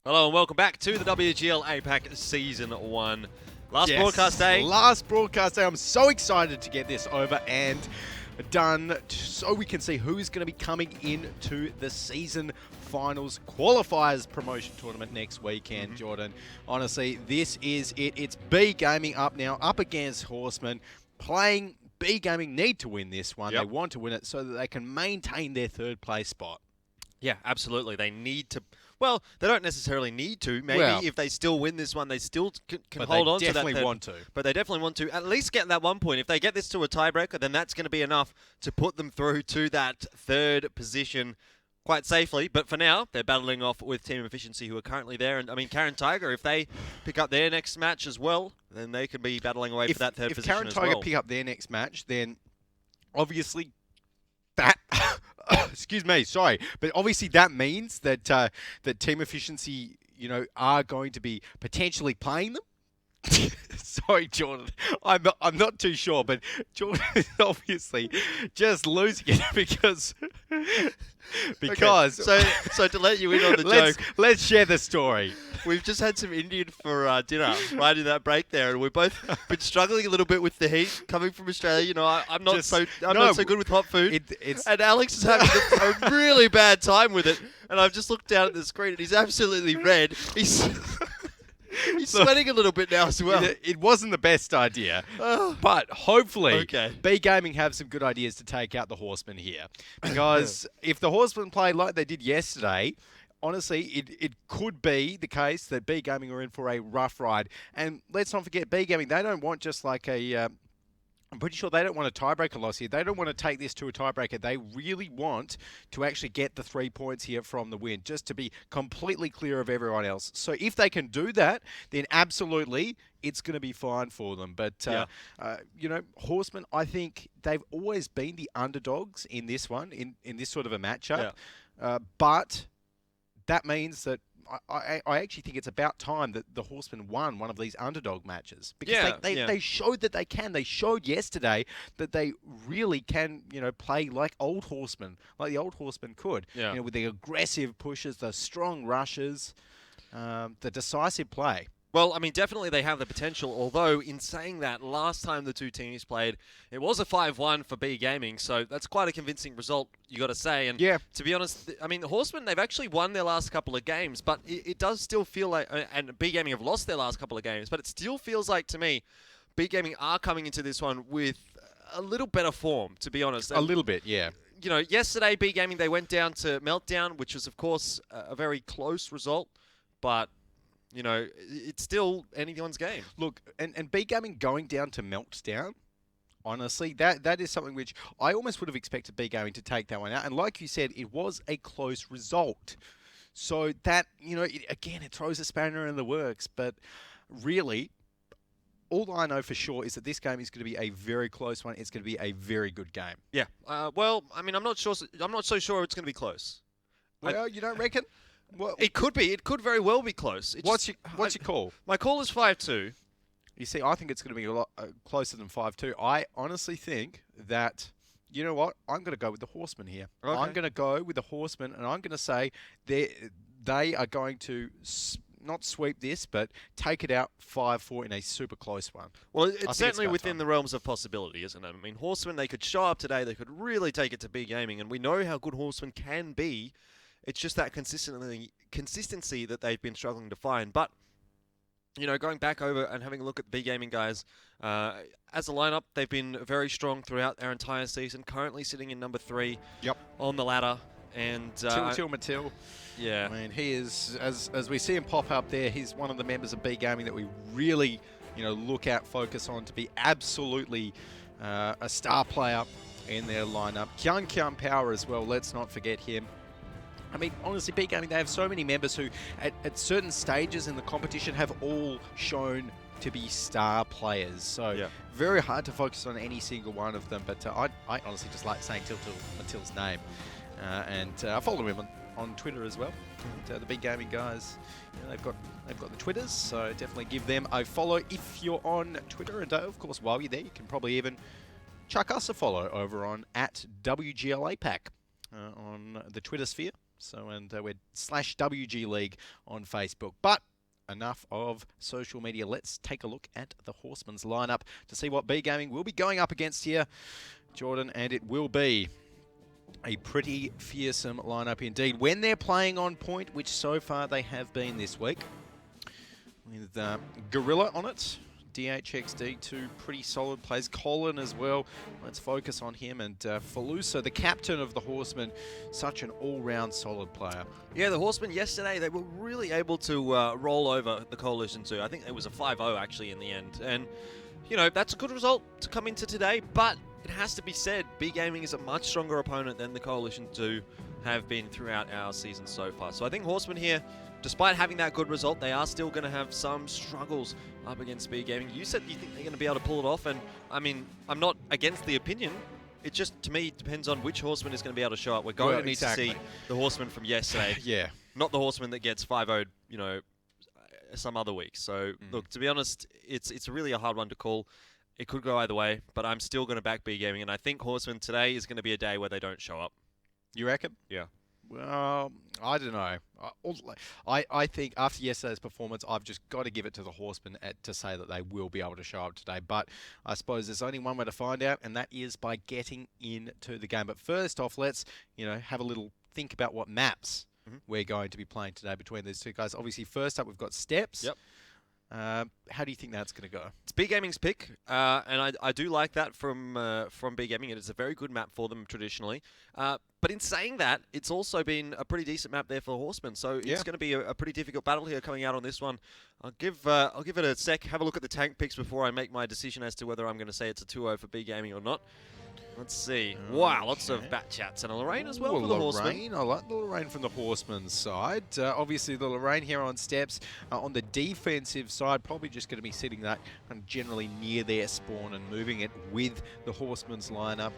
Hello and welcome back to the WGL APAC Season 1. Last broadcast day. Last broadcast day. I'm so excited to get this over and done so we can see who's going to be coming into the season finals qualifiers promotion tournament next weekend, Jordan. Honestly, this is it. It's B Gaming up now, up against Horsemen, playing B Gaming need to win this one. They want to win it so that they can maintain their third place spot. Yeah, absolutely. They need to. Well, they don't necessarily need to. Maybe if they still win this one, they still can hold on to that. But they definitely want to. But they definitely want to at least get that 1 point. If they get this to a tiebreaker, then that's going to be enough to put them through to that third position quite safely. But for now, they're battling off with Team Efficiency, who are currently there. And I mean, Karen Tiger, if they pick up their next match as well, then they can be battling away for that third position as well. If Karen Tiger pick up their next match, then obviously that... excuse me, sorry, but obviously that means that that Team Efficiency, are going to be potentially playing them. Sorry, Jordan, I'm not too sure, but Jordan is obviously just losing it because. Okay. So to let you in on the joke, let's share the story. We've just had some Indian for dinner right in that break there, and we've both been struggling a little bit with the heat coming from Australia. I'm not so good with hot food, and Alex is having a really bad time with it. And I've just looked down at the screen, and he's absolutely red. He's sweating a little bit now as well. It wasn't the best idea, but hopefully B Gaming have some good ideas to take out the Horsemen here. Because if the Horsemen play like they did yesterday, honestly, it could be the case that B Gaming are in for a rough ride. And let's not forget, B Gaming, they don't want just like a... I'm pretty sure they don't want a tiebreaker loss here. They don't want to take this to a tiebreaker. They really want to actually get the 3 points here from the win, just to be completely clear of everyone else. So if they can do that, then absolutely it's going to be fine for them. But, Horsemen, I think they've always been the underdogs in this one, in this sort of a matchup. Yeah. But that means that I actually think it's about time that the Horsemen won one of these underdog matches. Because they showed that they can. They showed yesterday that they really can, play like old Horsemen, like the old Horsemen could. Yeah. With the aggressive pushes, the strong rushes, the decisive play. Well, I mean, definitely they have the potential, although in saying that, last time the two teams played, it was a 5-1 for B Gaming, so that's quite a convincing result, you got to say. And to be honest, I mean, the Horsemen, they've actually won their last couple of games, but it does still feel like, and B Gaming have lost their last couple of games, but it still feels like, to me, B Gaming are coming into this one with a little better form, to be honest. A little bit, yeah. Yesterday, B Gaming, they went down to Meltdown, which was, of course, a very close result, but... it's still anyone's game. Look, and B Gaming going down to Meltdown, honestly, that is something which I almost would have expected B Gaming to take that one out. And like you said, it was a close result. So that, it throws a spanner in the works. But really, all I know for sure is that this game is going to be a very close one. It's going to be a very good game. Yeah. Well, I mean, I'm not so sure it's going to be close. Well, you don't reckon? Well, it could be. It could very well be close. What's your call? My call is 5-2. You see, I think it's going to be a lot closer than 5-2. I honestly think that, you know what? I'm going to go with the Horsemen here. Okay. I'm going to go with the Horsemen, and I'm going to say they are going to not sweep this, but take it out 5-4 in a super close one. Well, it's certainly within the realms of possibility, isn't it? I mean, Horsemen, they could show up today. They could really take it to B Gaming, and we know how good Horsemen can be. It's just that consistency that they've been struggling to find. But, going back over and having a look at the B Gaming guys, as a lineup, they've been very strong throughout their entire season, currently sitting in number 3 on the ladder. And Till Matil. Yeah. I mean, he is, as we see him pop up there, he's one of the members of B Gaming that we really, look at, focus on to be absolutely a star player in their lineup. Kyung Power as well, let's not forget him. I mean, honestly, B Gaming, they have so many members who, at certain stages in the competition, have all shown to be star players. So, very hard to focus on any single one of them. But I honestly just like saying Matil's name. And I follow him on Twitter as well. And, the B Gaming guys, they've got the Twitters, so definitely give them a follow if you're on Twitter. And, of course, while you're there, you can probably even chuck us a follow over on @WGL APAC on the Twitter sphere. So, and we're /WG League on Facebook. But enough of social media. Let's take a look at the Horsemen's lineup to see what B Gaming will be going up against here, Jordan, and it will be a pretty fearsome lineup indeed when they're playing on point, which so far they have been this week, with Gorilla on it. DHXD, two pretty solid plays. Colin as well. Let's focus on him. And Falusa, the captain of the Horsemen, such an all-round solid player. Yeah, the Horsemen yesterday, they were really able to roll over the Coalition too. I think it was a 5-0 actually in the end. And, you know, that's a good result to come into today. But it has to be said, B Gaming is a much stronger opponent than the Coalition 2 have been throughout our season so far. So I think Horsemen here, despite having that good result, they are still going to have some struggles up against B Gaming. You said you think they're going to be able to pull it off, and I mean, I'm not against the opinion. It just, to me, depends on which Horseman is going to be able to show up. We're going to need to see the Horseman from yesterday. Yeah. Not the Horseman that gets 5-0'd, you know, some other week. So, look, to be honest, it's really a hard one to call. It could go either way, but I'm still going to back B Gaming, and I think Horseman today is going to be a day where they don't show up. You reckon? Yeah. Well, I don't know. I think after yesterday's performance, I've just got to give it to the Horsemen to say that they will be able to show up today. But I suppose there's only one way to find out, and that is by getting into the game. But first off, let's have a little think about what maps we're going to be playing today between these two guys. Obviously, first up, we've got Steps. Yep. How do you think that's going to go? It's B Gaming's pick, and I do like that from B Gaming. It is a very good map for them traditionally. But in saying that, it's also been a pretty decent map there for Horsemen. So it's going to be a pretty difficult battle here coming out on this one. I'll give it a sec. Have a look at the tank picks before I make my decision as to whether I'm going to say it's a 2-0 for B Gaming or not. Let's see. Okay. Wow, lots of bat chats and a Lorraine as well for the Horsemen. I like the Lorraine from the Horsemen's side. Obviously, the Lorraine here on Steps. On the defensive side, probably just going to be sitting that generally near their spawn and moving it with the Horsemen's lineup.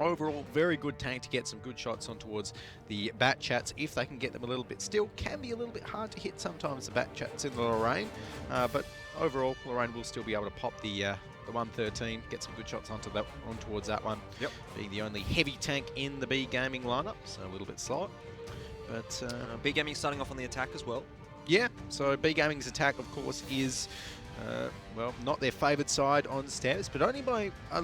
Overall, very good tank to get some good shots on towards the bat chats if they can get them a little bit. Still, can be a little bit hard to hit sometimes, the bat chats in the Lorraine. But overall, Lorraine will still be able to pop the 113, get some good shots on towards that one. Yep. Being the only heavy tank in the B Gaming lineup, so a little bit slower. But B Gaming starting off on the attack as well. Yeah, so B Gaming's attack, of course, is well, not their favoured side on Steps, but only by a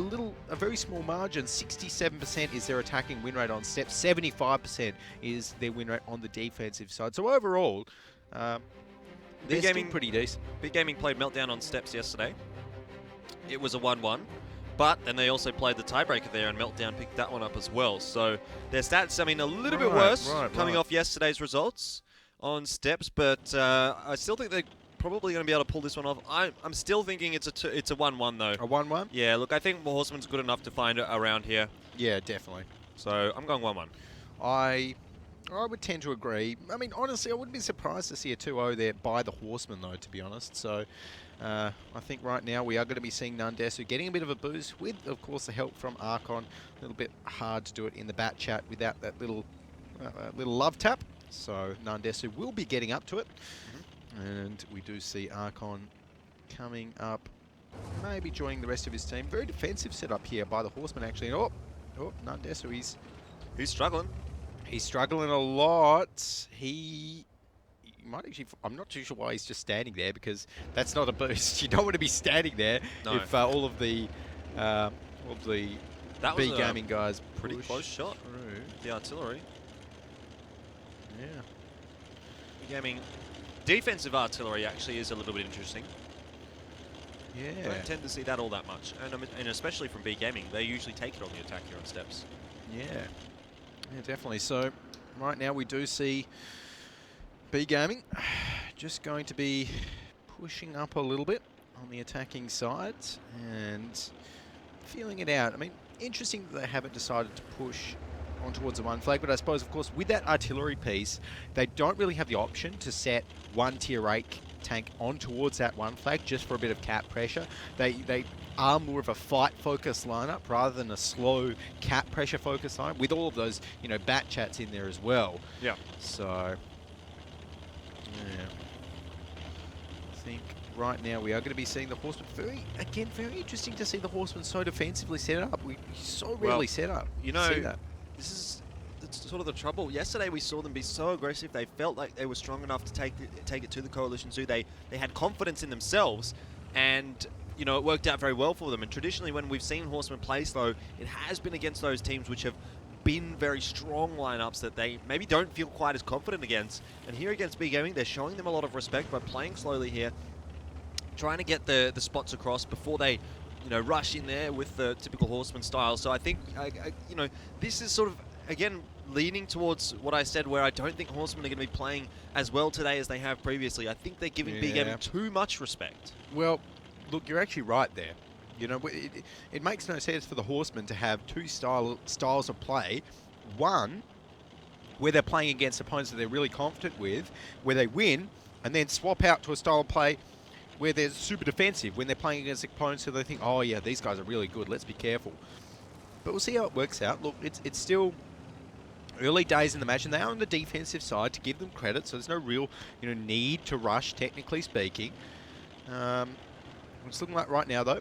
very small margin. 67% is their attacking win rate on Steps. 75% is their win rate on the defensive side. So overall, they're still pretty decent. B Gaming played Meltdown on Steps yesterday. It was a 1-1, but then they also played the tiebreaker there, and Meltdown picked that one up as well. So their stats, I mean, a little bit worse coming off yesterday's results on Steps, but I still think they're probably going to be able to pull this one off. I'm still thinking it's a 1-1 though. A 1-1? Yeah, look, I think Horseman's good enough to find it around here. Yeah, definitely. So I'm going 1-1. I would tend to agree. I mean, honestly, I wouldn't be surprised to see a 2-0 there by the Horsemen, though, to be honest. So I think right now we are going to be seeing Nandesu getting a bit of a boost with, of course, the help from Archon. A little bit hard to do it in the bat chat without that little love tap. So Nandesu will be getting up to it. And we do see Archon coming up, maybe joining the rest of his team. Very defensive setup here by the Horsemen, actually. Oh, Nandesu, he's struggling. He's struggling a lot. He might actually, I'm not too sure why he's just standing there, because that's not a boost. You don't want to be standing there if all of the B Gaming guys pretty close shot through the artillery. Yeah. B Gaming defensive artillery actually is a little bit interesting. Yeah. Don't tend to see that all that much, and especially from B Gaming, they usually take it on the attack here on Steps. Yeah. Yeah, definitely. So right now we do see B Gaming just going to be pushing up a little bit on the attacking side and feeling it out. I mean, interesting that they haven't decided to push on towards the one flag, but I suppose, of course, with that artillery piece, they don't really have the option to set one tier 8 tank on towards that one flag just for a bit of cap pressure. They are more of a fight-focused lineup rather than a slow cap pressure-focused lineup with all of those, bat chats in there as well. Yeah. So, yeah. I think right now we are going to be seeing the Horsemen. Very interesting to see the Horsemen so defensively set up. We so rarely set up. You know, this is that's sort of the trouble. Yesterday we saw them be so aggressive. They felt like they were strong enough to take it to the Coalition Zoo. They had confidence in themselves, and you know, it worked out very well for them. And traditionally, when we've seen Horsemen play slow, it has been against those teams which have been very strong lineups that they maybe don't feel quite as confident against. And here against B Gaming, they're showing them a lot of respect by playing slowly here, trying to get the spots across before they, you know, rush in there with the typical Horseman style. So I think, you know, this is sort of, again, leaning towards what I said, where I don't think Horsemen are going to be playing as well today as they have previously. I think they're giving B Gaming too much respect. Well, look, you're actually right there. You know, it makes no sense for the Horsemen to have two styles of play. One, where they're playing against opponents that they're really confident with, where they win, and then swap out to a style of play where they're super defensive, when they're playing against opponents who they think, oh yeah, these guys are really good, let's be careful. But we'll see how it works out. Look, it's still early days in the match, and they are on the defensive side, to give them credit, so there's no real, you know, need to rush, technically speaking. It's looking like right now, though,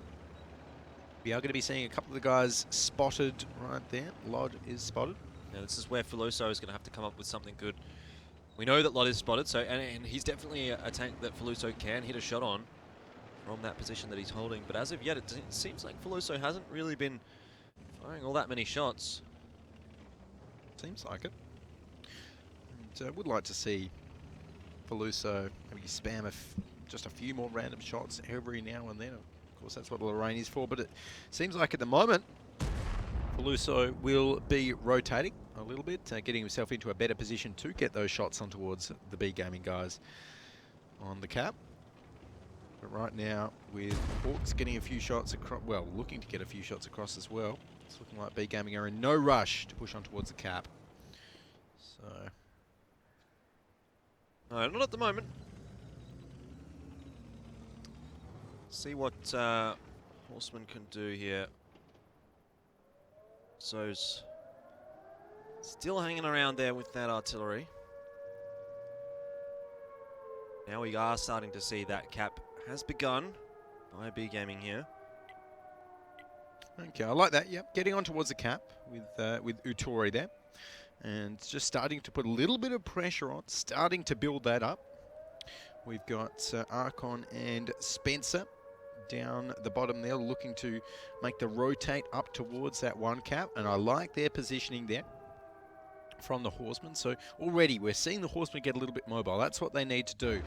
we are going to be seeing a couple of the guys spotted right there. Lod is spotted. Now this is where Filuso is going to have to come up with something good. We know that Lod is spotted, so and he's definitely a tank that Filuso can hit a shot on from that position that he's holding. But as of yet, it seems like Filuso hasn't really been firing all that many shots. Seems like it. And I would like to see Filuso maybe spam just a few more random shots every now and then. Of course, that's what Lorraine is for, but it seems like at the moment, Filuso will be rotating a little bit, getting himself into a better position to get those shots on towards the B Gaming guys on the cap. But right now, with Hawks getting a few shots across, well, looking to get a few shots across as well, it's looking like B Gaming are in no rush to push on towards the cap. So, no, not at the moment. See what Horseman can do here. So's still hanging around there with that artillery. Now we are starting to see that cap has begun by B Gaming here. Okay, I like that. Yep, getting on towards the cap with Utori there, and just starting to put a little bit of pressure on, starting to build that up. We've got Archon and Spencer down the bottom there, looking to make the rotate up towards that one cap, and I like their positioning there from the Horsemen. So already we're seeing the Horsemen get a little bit mobile. That's what they need to do.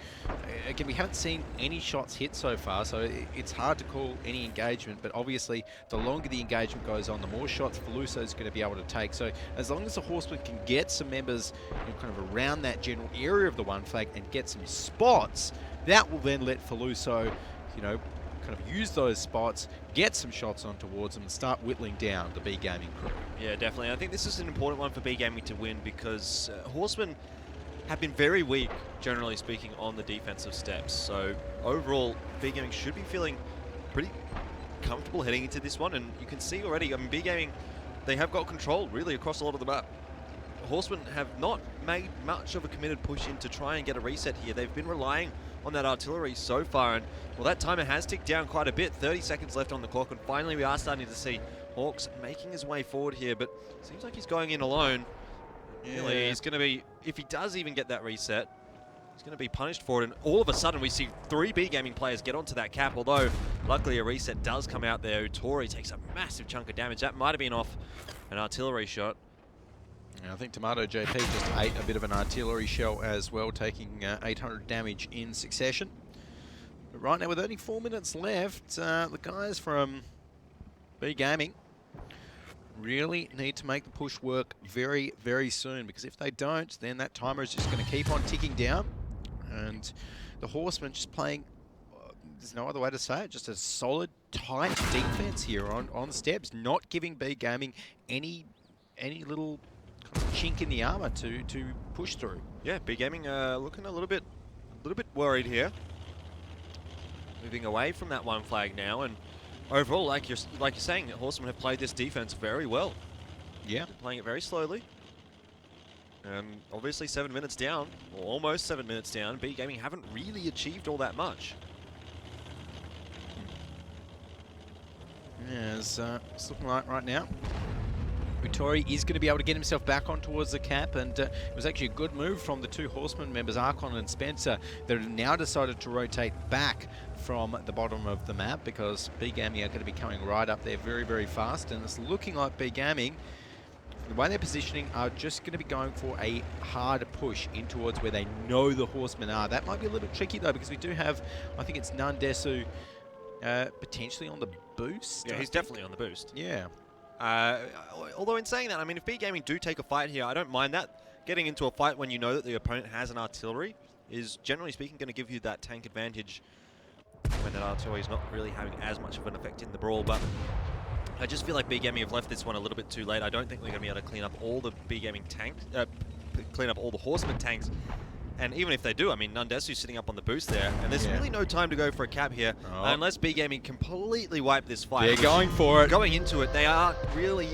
Again, we haven't seen any shots hit so far, so it's hard to call any engagement, but obviously the longer the engagement goes on, the more shots Filuso is going to be able to take. So as long as the Horsemen can get some members, you know, kind of around that general area of the one flag and get some spots, that will then let Filuso, you know, kind of use those spots, get some shots on towards them, and start whittling down the B Gaming crew. Yeah, definitely. I think this is an important one for B Gaming to win, because Horsemen have been very weak, generally speaking, on the defensive steps. So overall, B Gaming should be feeling pretty comfortable heading into this one, and you can see already, I mean, B Gaming, they have got control really across a lot of the map. Horsemen have not made much of a committed push in to try and get a reset here. They've been relying on that artillery so far, and well, that timer has ticked down quite a bit. 30 seconds left on the clock, and finally we are starting to see Hawks making his way forward here, but seems like he's going in alone. Really, he's going to be, if he does even get that reset, he's going to be punished for it, and all of a sudden we see 3 B Gaming players get onto that cap, although luckily a reset does come out there. Utori takes a massive chunk of damage. That might have been off an artillery shot. I think Tomato JP just ate a bit of an artillery shell as well, taking 800 damage in succession. But right now, with only 4 minutes left, the guys from B Gaming really need to make the push work very, very soon, because if they don't, then that timer is just going to keep on ticking down. And the Horsemen just playing, there's no other way to say it, just a solid, tight defense here on steps, not giving B Gaming any little chink in the armor to push through. Yeah, B Gaming looking a little bit worried here. Moving away from that one flag now, and overall, like you're saying, Horsemen have played this defense very well. Yeah, they're playing it very slowly. Obviously 7 minutes down, or almost 7 minutes down, B Gaming haven't really achieved all that much. Yeah, it's looking like right now Uttori is going to be able to get himself back on towards the cap, and it was actually a good move from the two Horsemen members, Archon and Spencer, that have now decided to rotate back from the bottom of the map, because B Gaming are going to be coming right up there very, very fast, and it's looking like B Gaming, the way they're positioning, are just going to be going for a hard push in towards where they know the Horsemen are. That might be a little tricky though, because we do have, I think it's Nandesu potentially on the boost. Yeah, he's definitely on the boost. Yeah. Although in saying that, I mean, if B Gaming do take a fight here, I don't mind that. Getting into a fight when you know that the opponent has an artillery is, generally speaking, going to give you that tank advantage when that artillery is not really having as much of an effect in the brawl. But I just feel like B Gaming have left this one a little bit too late. I don't think they're going to be able to clean up all the B Gaming tanks, clean up all the Horseman tanks. And even if they do, I mean, Nandesu's sitting up on the boost there, and there's really no time to go for a cap here unless B Gaming completely wipe this fight. They're going for it. Going into it, they are really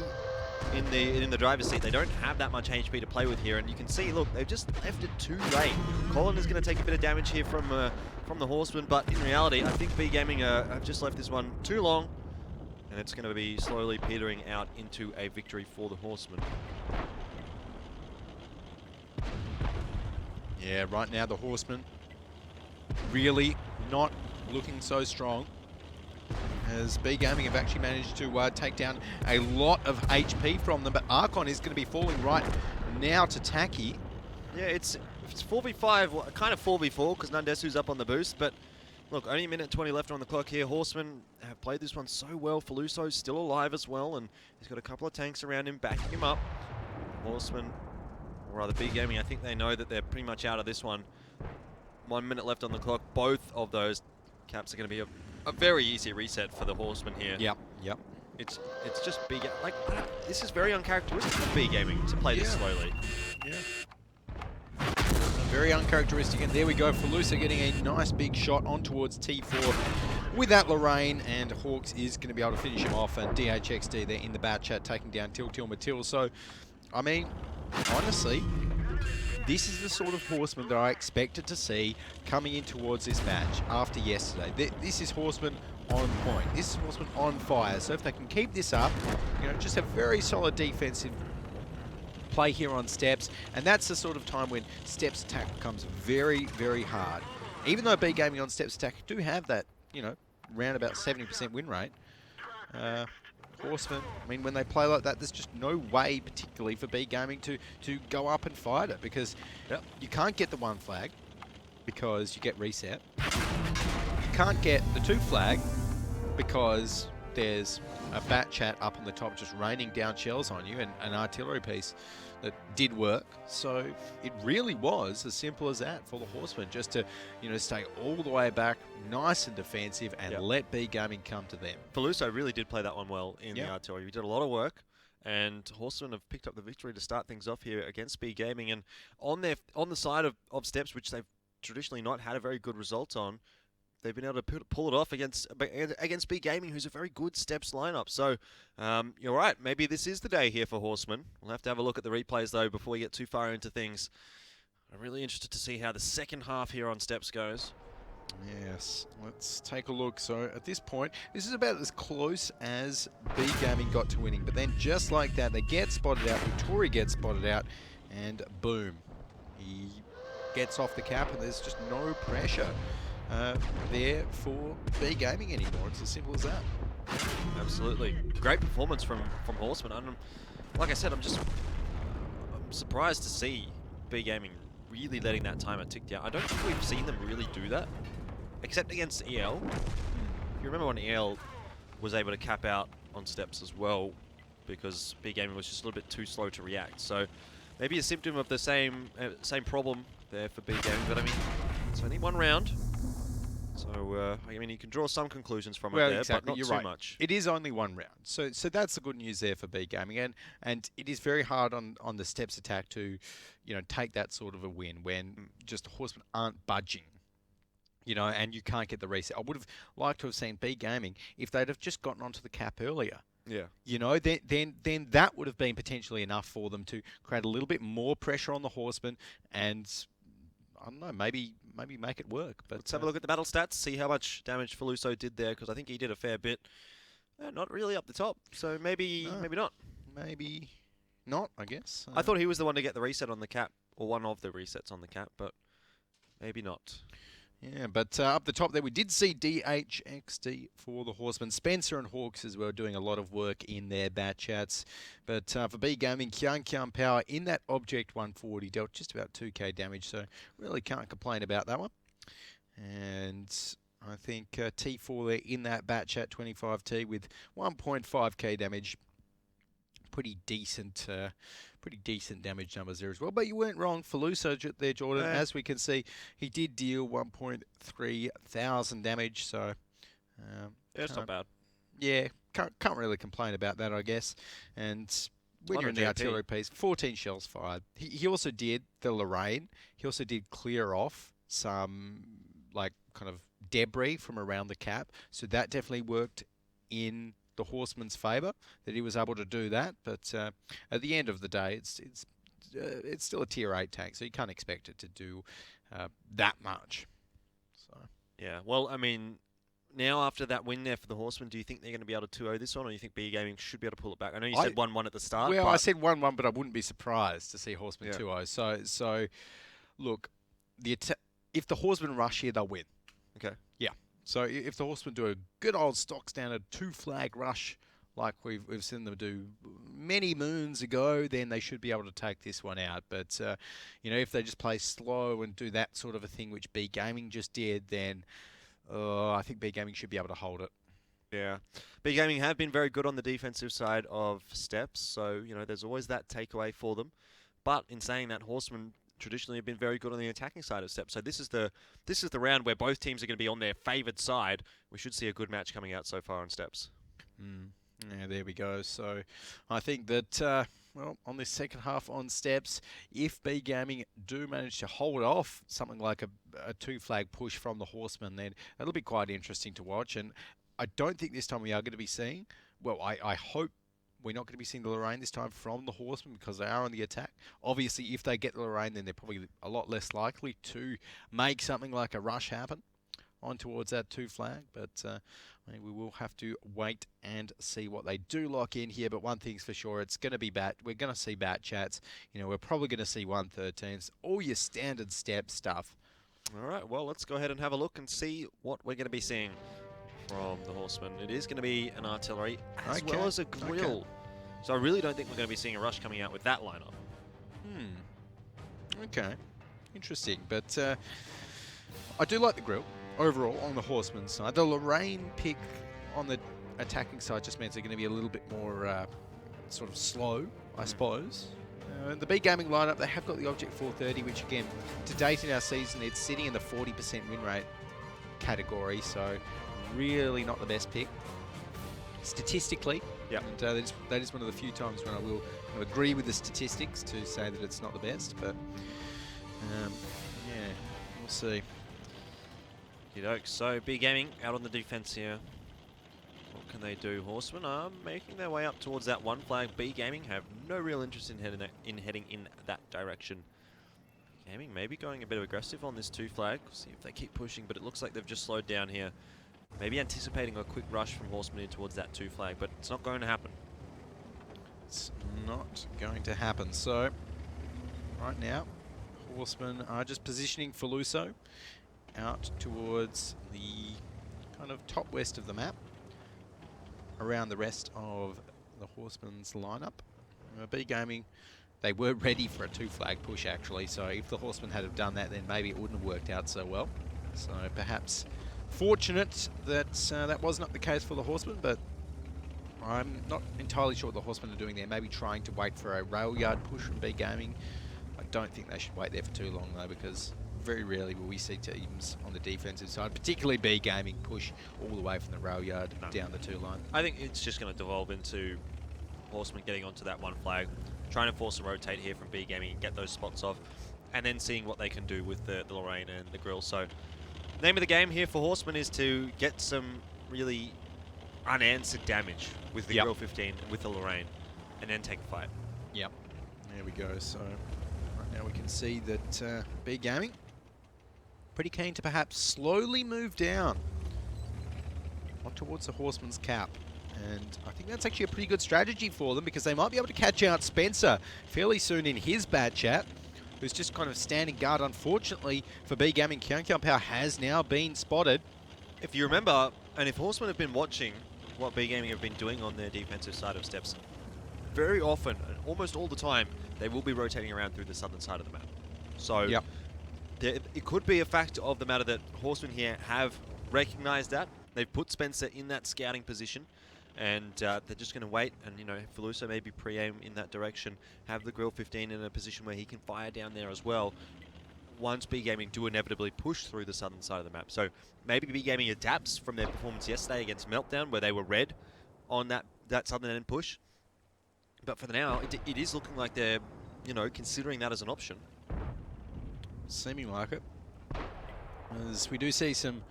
in the driver's seat. They don't have that much HP to play with here, and you can see, look, they've just left it too late. Colin is going to take a bit of damage here from the Horsemen, but in reality, I think B Gaming have just left this one too long, and it's going to be slowly petering out into a victory for the Horsemen. Yeah, right now the Horsemen really not looking so strong, as B Gaming have actually managed to take down a lot of HP from them, but Archon is going to be falling right now to Taki. Yeah, it's 4v5, well, kind of 4v4 because Nandesu's up on the boost, but look, only a minute 20 left on the clock here. Horsemen have played this one so well. Feluso's still alive as well, and he's got a couple of tanks around him backing him up. Horsemen, or rather B Gaming, I think they know that they're pretty much out of this one. 1 minute left on the clock. Both of those caps are going to be a very easy reset for the Horsemen here. Yep. It's just B Gaming. Like, this is very uncharacteristic of B Gaming to play this slowly. Yeah. Very uncharacteristic, and there we go. Feluso getting a nice big shot on towards T4 with that Lorraine, and Hawks is going to be able to finish him off, and DHXD there in the bat chat taking down Til Matil. So, I mean, honestly, this is the sort of Horseman that I expected to see coming in towards this match after yesterday. This is Horseman on point. This is Horseman on fire. So if they can keep this up, you know, just a very solid defensive play here on Steps, and that's the sort of time when Steps attack becomes very, very hard. Even though B Gaming on Steps attack do have that, you know, around about 70% win rate, Horsemen, I mean, when they play like that, there's just no way, particularly for B Gaming, to go up and fight it, because you can't get the 1 flag because you get reset. You can't get the 2 flag because there's a bat chat up on the top just raining down shells on you, and an artillery piece that did work. So it really was as simple as that for the Horsemen, just to, you know, stay all the way back, nice and defensive, and let B Gaming come to them. Feluso really did play that one well in the artillery. He did a lot of work, and Horsemen have picked up the victory to start things off here against B Gaming. And on the side of Steps, which they've traditionally not had a very good result on, they've been able to pull it off against B Gaming, who's a very good Steps lineup. So you're right. Maybe this is the day here for Horsemen. We'll have to have a look at the replays, though, before we get too far into things. I'm really interested to see how the second half here on Steps goes. Yes, let's take a look. So at this point, this is about as close as B Gaming got to winning. But then just like that, they get spotted out. Uttori gets spotted out, and boom. He gets off the cap, and there's just no pressure there for B Gaming anymore. It's as simple as that. Absolutely. Great performance from Horsemen. Like I said, I'm surprised to see B Gaming really letting that timer tick down. I don't think we've seen them really do that, except against EL. If you remember when EL was able to cap out on Steps as well, because B Gaming was just a little bit too slow to react. So maybe a symptom of the same problem there for B Gaming. But I mean, it's only 1 round. So, I mean, you can draw some conclusions from it there, but not too much. It is only 1 round. So that's the good news there for B Gaming. And it is very hard on the Steps attack to, you know, take that sort of a win when just the Horsemen aren't budging, you know, and you can't get the reset. I would have liked to have seen B Gaming if they'd have just gotten onto the cap earlier. Yeah. You know, then that would have been potentially enough for them to create a little bit more pressure on the Horsemen and, I don't know, maybe make it work. But let's have a look at the battle stats, see how much damage Feluso did there, because I think he did a fair bit. Not really up the top, so maybe not. maybe not, I guess. I thought he was the one to get the reset on the cap, or one of the resets on the cap, but maybe not. Yeah, but up the top there, we did see DHXD for the Horsemen. Spencer and Hawks as well doing a lot of work in their bat chats. But for B Gaming, Kian Power in that Object 140 dealt just about 2k damage, so really can't complain about that one. And I think T4 there in that bat chat 25T with 1.5k damage. Pretty decent damage numbers there as well. But you weren't wrong. Faluso there, Jordan. As we can see, he did deal 1.3 thousand damage. So it's not bad. Yeah, can't really complain about that, I guess. And when you're in the artillery piece, 14 shells fired. He also did the Lorraine. He also did clear off some like kind of debris from around the cap. So that definitely worked in the Horseman's favour, that he was able to do that. But at the end of the day, it's still a tier 8 tank, so you can't expect it to do that much. So yeah, well, I mean, now after that win there for the Horsemen, do you think they're going to be able to 2-0 this one, or do you think B Gaming should be able to pull it back? I know you said 1-1 at the start. Well, I said 1-1, but I wouldn't be surprised to see Horsemen 2-0. So look, if the Horsemen rush here, they'll win. Okay. Yeah. So if the Horsemen do a good old stock standard 2-flag rush like we've seen them do many moons ago, then they should be able to take this one out. But you know, if they just play slow and do that sort of a thing, which B Gaming just did, then I think B Gaming should be able to hold it. Yeah. B Gaming have been very good on the defensive side of steps, so you know there's always that takeaway for them. But in saying that, Horsemen traditionally have been very good on the attacking side of steps. So this is the round where both teams are going to be on their favoured side. We should see a good match coming out so far on steps. Yeah, there we go. So I think that well, on this second half on steps, if B Gaming do manage to hold off something like a 2-flag push from the Horsemen, then that'll be quite interesting to watch. And I don't think this time we are going to be seeing, well, I hope we're not going to be seeing the Lorraine this time from the Horsemen because they are on the attack. Obviously, if they get the Lorraine, then they're probably a lot less likely to make something like a rush happen on towards that 2-flag. But I mean, we will have to wait and see what they do lock in here. But one thing's for sure, it's going to be bat. We're going to see bat chats. You know, we're probably going to see 113s, all your standard step stuff. All right, well, let's go ahead and have a look and see what we're going to be seeing from the Horsemen. It is going to be an artillery as well as a grill. So I really don't think we're going to be seeing a rush coming out with that lineup. Okay. Interesting. But I do like the grill overall on the Horsemen side. The Lorraine pick on the attacking side just means they're going to be a little bit more sort of slow, I suppose. The B Gaming lineup, they have got the Object 430, which again, to date in our season, it's sitting in the 40% win rate category. So really not the best pick statistically. Yeah, and that is one of the few times when I will agree with the statistics to say that it's not the best. But yeah, we'll see. So B Gaming out on the defense here. What can they do? Horsemen are making their way up towards that 1-flag. B Gaming have no real interest in heading in that direction. Gaming maybe going a bit aggressive on this 2-flag. See if they keep pushing, but it looks like they've just slowed down here. Maybe anticipating a quick rush from Horsemen in towards that 2-flag, but it's not going to happen. It's not going to happen. So right now, Horsemen are just positioning Faluso out towards the kind of top west of the map, around the rest of the Horsemen's lineup. B Gaming, they were ready for a 2-flag push actually, so if the Horsemen had have done that, then maybe it wouldn't have worked out so well. So perhaps fortunate that that was not the case for the Horsemen, but I'm not entirely sure what the Horsemen are doing there. Maybe trying to wait for a rail yard push from B Gaming. I don't think they should wait there for too long though, because very rarely will we see teams on the defensive side, particularly B Gaming, push all the way from the rail yard down the 2 line. I think it's just going to devolve into Horsemen getting onto that 1-flag, trying to force a rotate here from B Gaming and get those spots off, and then seeing what they can do with the Lorraine and the grill. So name of the game here for Horsemen is to get some really unanswered damage with the grill 15 with the Lorraine, and then take the fight. Yep. There we go. So right now we can see that B Gaming pretty keen to perhaps slowly move down on towards the Horseman's cap. And I think that's actually a pretty good strategy for them because they might be able to catch out Spencer fairly soon in his bad chat, who's just kind of standing guard. Unfortunately for B Gaming, Kyung Power has now been spotted. If you remember, and if Horsemen have been watching what B Gaming have been doing on their defensive side of steps, very often, and almost all the time, they will be rotating around through the southern side of the map. So Yep. it could be a fact of the matter that Horsemen here have recognized that. They've put Spencer in that scouting position, and they're just going to wait. And, you know, Feluso maybe pre-aim in that direction, have the Grill 15 in a position where he can fire down there as well, once B Gaming do inevitably push through the southern side of the map. So maybe B Gaming adapts from their performance yesterday against Meltdown, where they were red on that southern end push. But for now, it is looking like they're, you know, considering that as an option. Seeming like it. As we do see some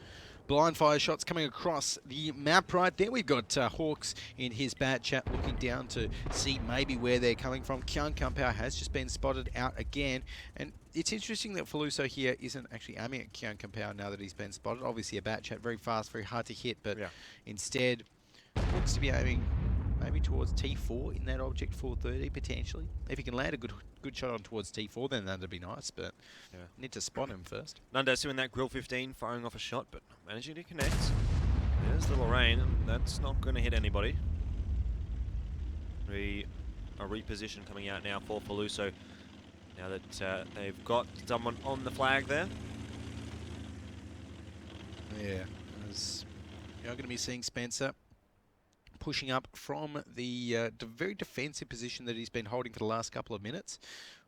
blind fire shots coming across the map right there. We've got Hawks in his bat chat looking down to see maybe where they're coming from. Kyung Power has just been spotted out again. And it's interesting that Feluso here isn't actually aiming at Kyung Power now that he's been spotted. Obviously a bat chat, very fast, very hard to hit, but instead looks to be aiming maybe towards T4 in that object 430 potentially. If he can land a good shot on towards T4, then that'd be nice, but need to spot him first. Nandesu in that Grill 15 firing off a shot, but managing to connect. There's the Lorraine, and that's not going to hit anybody. A reposition coming out now for Feluso, now that they've got someone on the flag there. Yeah, as you're going to be seeing Spencer pushing up from the very defensive position that he's been holding for the last couple of minutes.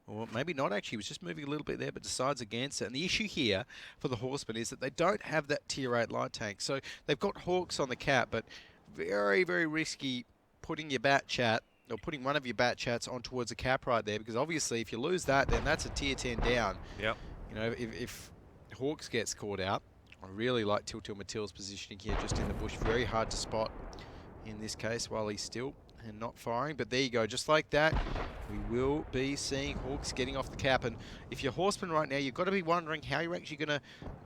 Or maybe not actually, he was just moving a little bit there, but decides against it. And the issue here for the Horsemen is that they don't have that tier 8 light tank. So they've got Hawks on the cap, but very, very risky putting your bat chat, or putting one of your bat chats on towards a cap right there, because obviously if you lose that, then that's a tier 10 down. Yep. You know, if Hawks gets caught out, I really like Tiltil Matil's positioning here, just in the bush, very hard to spot in this case while he's still and not firing. But there you go, just like that, we will be seeing Hawks getting off the cap. And if you're Horsemen right now, you've got to be wondering how you're actually going to,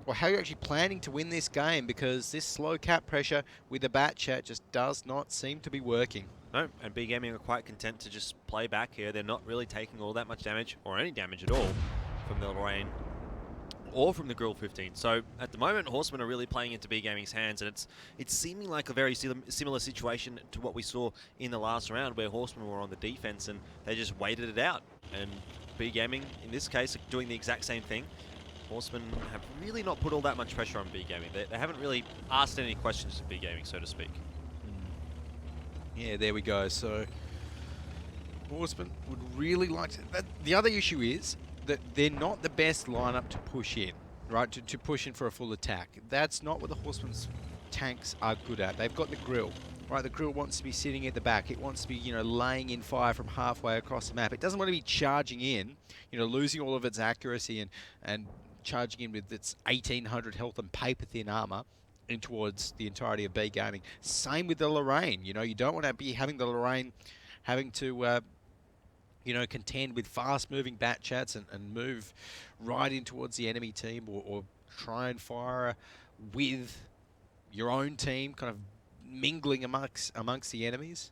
or how you're actually planning to win this game, because this slow cap pressure with the bat chat just does not seem to be working. No, and B Gaming are quite content to just play back here. They're not really taking all that much damage, or any damage at all, from the Lorraine or from the Grill 15. So at the moment, Horsemen are really playing into B Gaming's hands, and it's seeming like a very similar situation to what we saw in the last round, where Horsemen were on the defense and they just waited it out. And B Gaming, in this case, are doing the exact same thing. Horsemen have really not put all that much pressure on B Gaming. They haven't really asked any questions to B Gaming, so to speak. Yeah, there we go. So Horsemen would really like to... The other issue is that they're not the best lineup to push in, right? To push in for a full attack. That's not what the Horsemen's tanks are good at. They've got the Grill, right? The Grill wants to be sitting at the back. It wants to be, you know, laying in fire from halfway across the map. It doesn't want to be charging in, you know, losing all of its accuracy and charging in with its 1800 health and paper-thin armor in towards the entirety of B Gaming. Same with the Lorraine. You know, you don't want to be having the Lorraine having to... you know, contend with fast-moving bat chats and move right in towards the enemy team, or try and fire with your own team, kind of mingling amongst the enemies,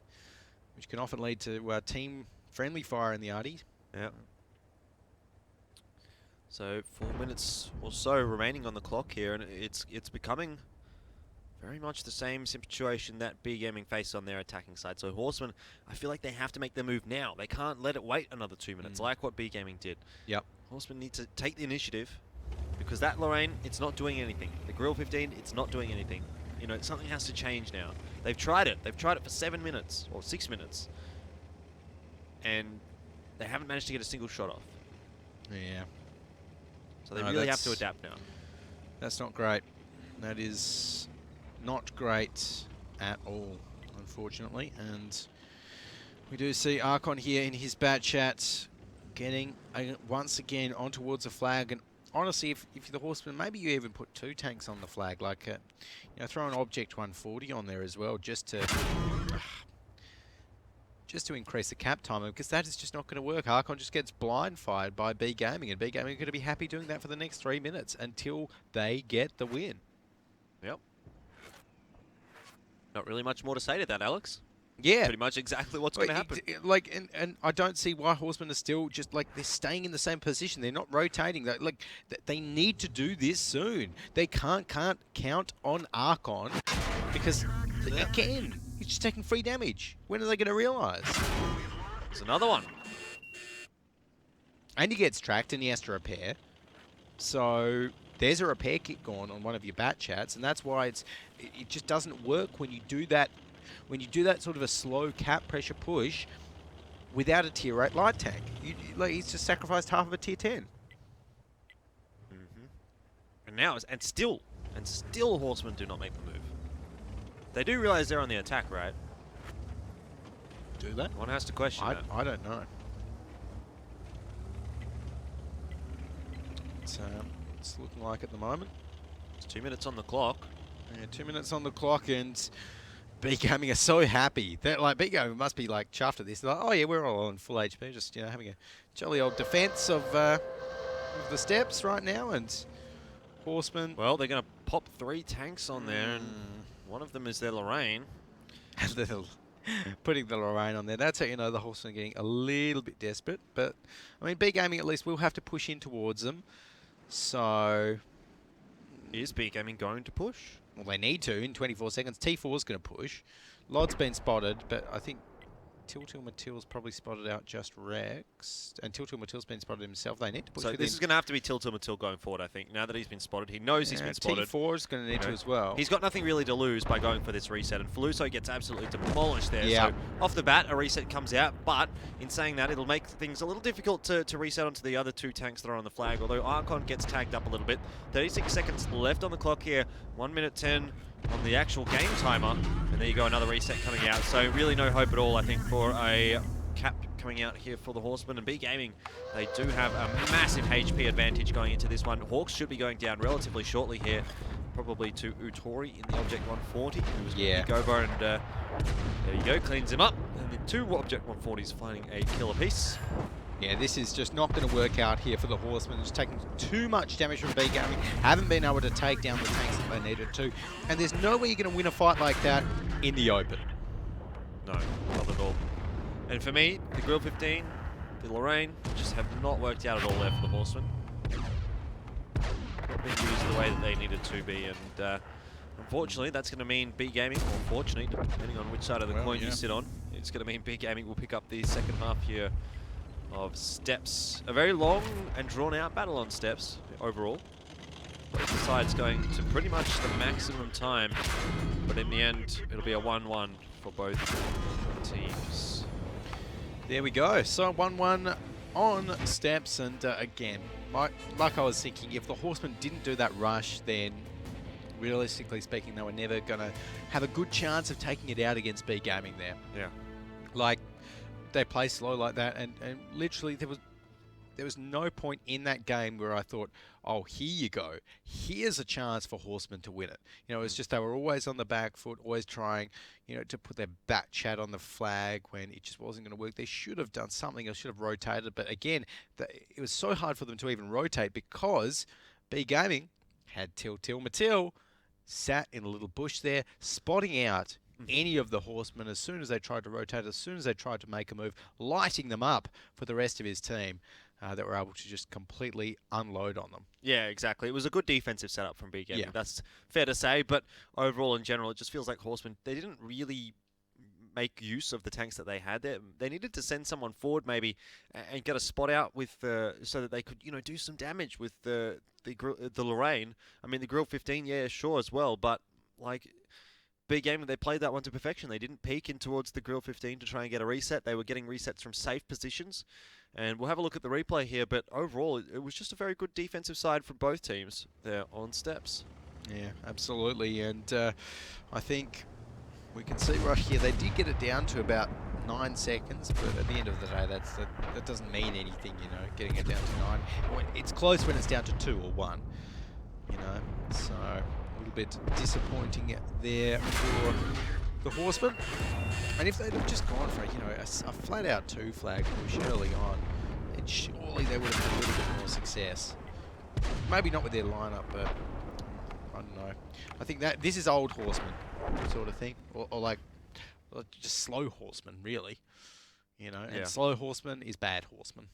which can often lead to team-friendly fire in the arty. Yeah. So 4 minutes or so remaining on the clock here, and it's becoming very much the same situation that B Gaming face on their attacking side. So Horsemen, I feel like they have to make the move now. They can't let it wait another 2 minutes, like what B Gaming did. Yep. Horsemen need to take the initiative, because that Lorraine, it's not doing anything. The Grill 15, it's not doing anything. You know, something has to change now. They've tried it. They've tried it for 7 minutes, or 6 minutes. And they haven't managed to get a single shot off. Yeah. So they really have to adapt now. That's not great. That is not great at all, unfortunately. And we do see Archon here in his bat chat getting once again on towards the flag. And honestly, if you're the Horsemen, maybe you even put 2 tanks on the flag, like you know, throw an Object 140 on there as well, just to increase the cap time, because that is just not going to work. Archon just gets blind fired by B Gaming, and B Gaming are going to be happy doing that for the next 3 minutes until they get the win. Yep. Not really much more to say to that, Alex. Yeah. Pretty much exactly what's going to happen. And I don't see why Horsemen are still just like they're staying in the same position. They're not rotating. They need to do this soon. They can't count on Archon because again, he's just taking free damage. When are they going to realise? There's another one. And he gets tracked and he has to repair. So there's a repair kit gone on one of your bat chats, and that's why it just doesn't work when you do that. When you do that sort of a slow cap pressure push without a tier 8 light tank. He's just sacrificed half of a tier 10. And now, and still Horsemen do not make the move. They do realize they're on the attack, right? Do they? One has to question that. I don't know. It's looking like at the moment. It's 2 minutes on the clock. Yeah, 2 minutes on the clock, and B Gaming are so happy. That B Gaming must be like chuffed at this. They're like, oh yeah, we're all on full HP, just having a jolly old defense of the steps right now, and Horsemen. Well, they're going to pop 3 tanks on there, and one of them is their Lorraine. Putting the Lorraine on there. That's how you know the Horsemen are getting a little bit desperate. But I mean, B Gaming at least will have to push in towards them. So is B Gaming going to push? Well, they need to in 24 seconds. T4 is going to push. Lod's been spotted, but I think Tiltil Matil's probably spotted out just Rex. And Tiltil Matil's been spotted himself. They need to push. So this is going to have to be Tiltil Matil going forward, I think. Now that he's been spotted, he knows he's been spotted. T4 is going to need to as well. He's got nothing really to lose by going for this reset, and Feluso gets absolutely demolished there. Yeah. So off the bat, a reset comes out, but in saying that, it'll make things a little difficult to reset onto the other 2 tanks that are on the flag, although Archon gets tagged up a little bit. 36 seconds left on the clock here, 1 minute 10 on the actual game timer, and there you go, another reset coming out. So really no hope at all, I think, for a cap coming out here for the Horsemen. And B Gaming, they do have a massive HP advantage going into this one. Hawks should be going down relatively shortly here, probably to Utori in the Object 140, who was going to go over, and there you go, cleans him up. And the 2 Object 140s finding a kill apiece. Yeah, this is just not going to work out here for the Horsemen. Just taking too much damage from B Gaming. Haven't been able to take down the tanks that they needed to. And there's no way you're going to win a fight like that in the open. No, not at all. And for me, the Grill 15, the Lorraine, just have not worked out at all there for the Horsemen. Not been used the way that they needed to be, and unfortunately, that's going to mean B Gaming, or fortunately, depending on which side of the coin you sit on, it's going to mean B Gaming will pick up the second half here of Steps. A very long and drawn-out battle on Steps overall. Both sides going to pretty much the maximum time, but in the end, it'll be a 1-1 for both teams. There we go. So 1-1 on Steps, and again, like I was thinking, if the Horsemen didn't do that rush, then realistically speaking, they were never going to have a good chance of taking it out against B Gaming there. Yeah. Like, they play slow like that, and literally there was no point in that game where I thought, oh, here you go. Here's a chance for Horsemen to win it. You know, it's just they were always on the back foot, always trying, to put their bat chat on the flag when it just wasn't going to work. They should have done something. They should have rotated. But again, it was so hard for them to even rotate because B Gaming had Tiltil Matil sat in a little bush there, spotting out any of the Horsemen as soon as they tried to rotate, as soon as they tried to make a move, lighting them up for the rest of his team that were able to just completely unload on them. Yeah, exactly. It was a good defensive setup from B Gaming. Yeah. That's fair to say, but overall, in general, it just feels like Horsemen, they didn't really make use of the tanks that they had there. They needed to send someone forward maybe and get a spot out with so that they could, do some damage with the Lorraine. I mean, the Grill 15, yeah, sure as well, but like B Gaming, they played that one to perfection. They didn't peek in towards the Grill 15 to try and get a reset. They were getting resets from safe positions. And we'll have a look at the replay here, but overall, it was just a very good defensive side from both teams there on Steps. Yeah, absolutely. And I think we can see right here, they did get it down to about 9 seconds, but at the end of the day, that doesn't mean anything, getting it down to 9. It's close when it's down to 2 or 1, so a little bit disappointing there for the Horsemen. And if they'd have just gone for a flat-out 2 flag push early on, then surely they would have had a little bit more success. Maybe not with their lineup, but I don't know. I think that this is old Horsemen. sort of thing, or like just slow Horsemen, really. You know, and Yeah. slow Horseman is bad Horseman.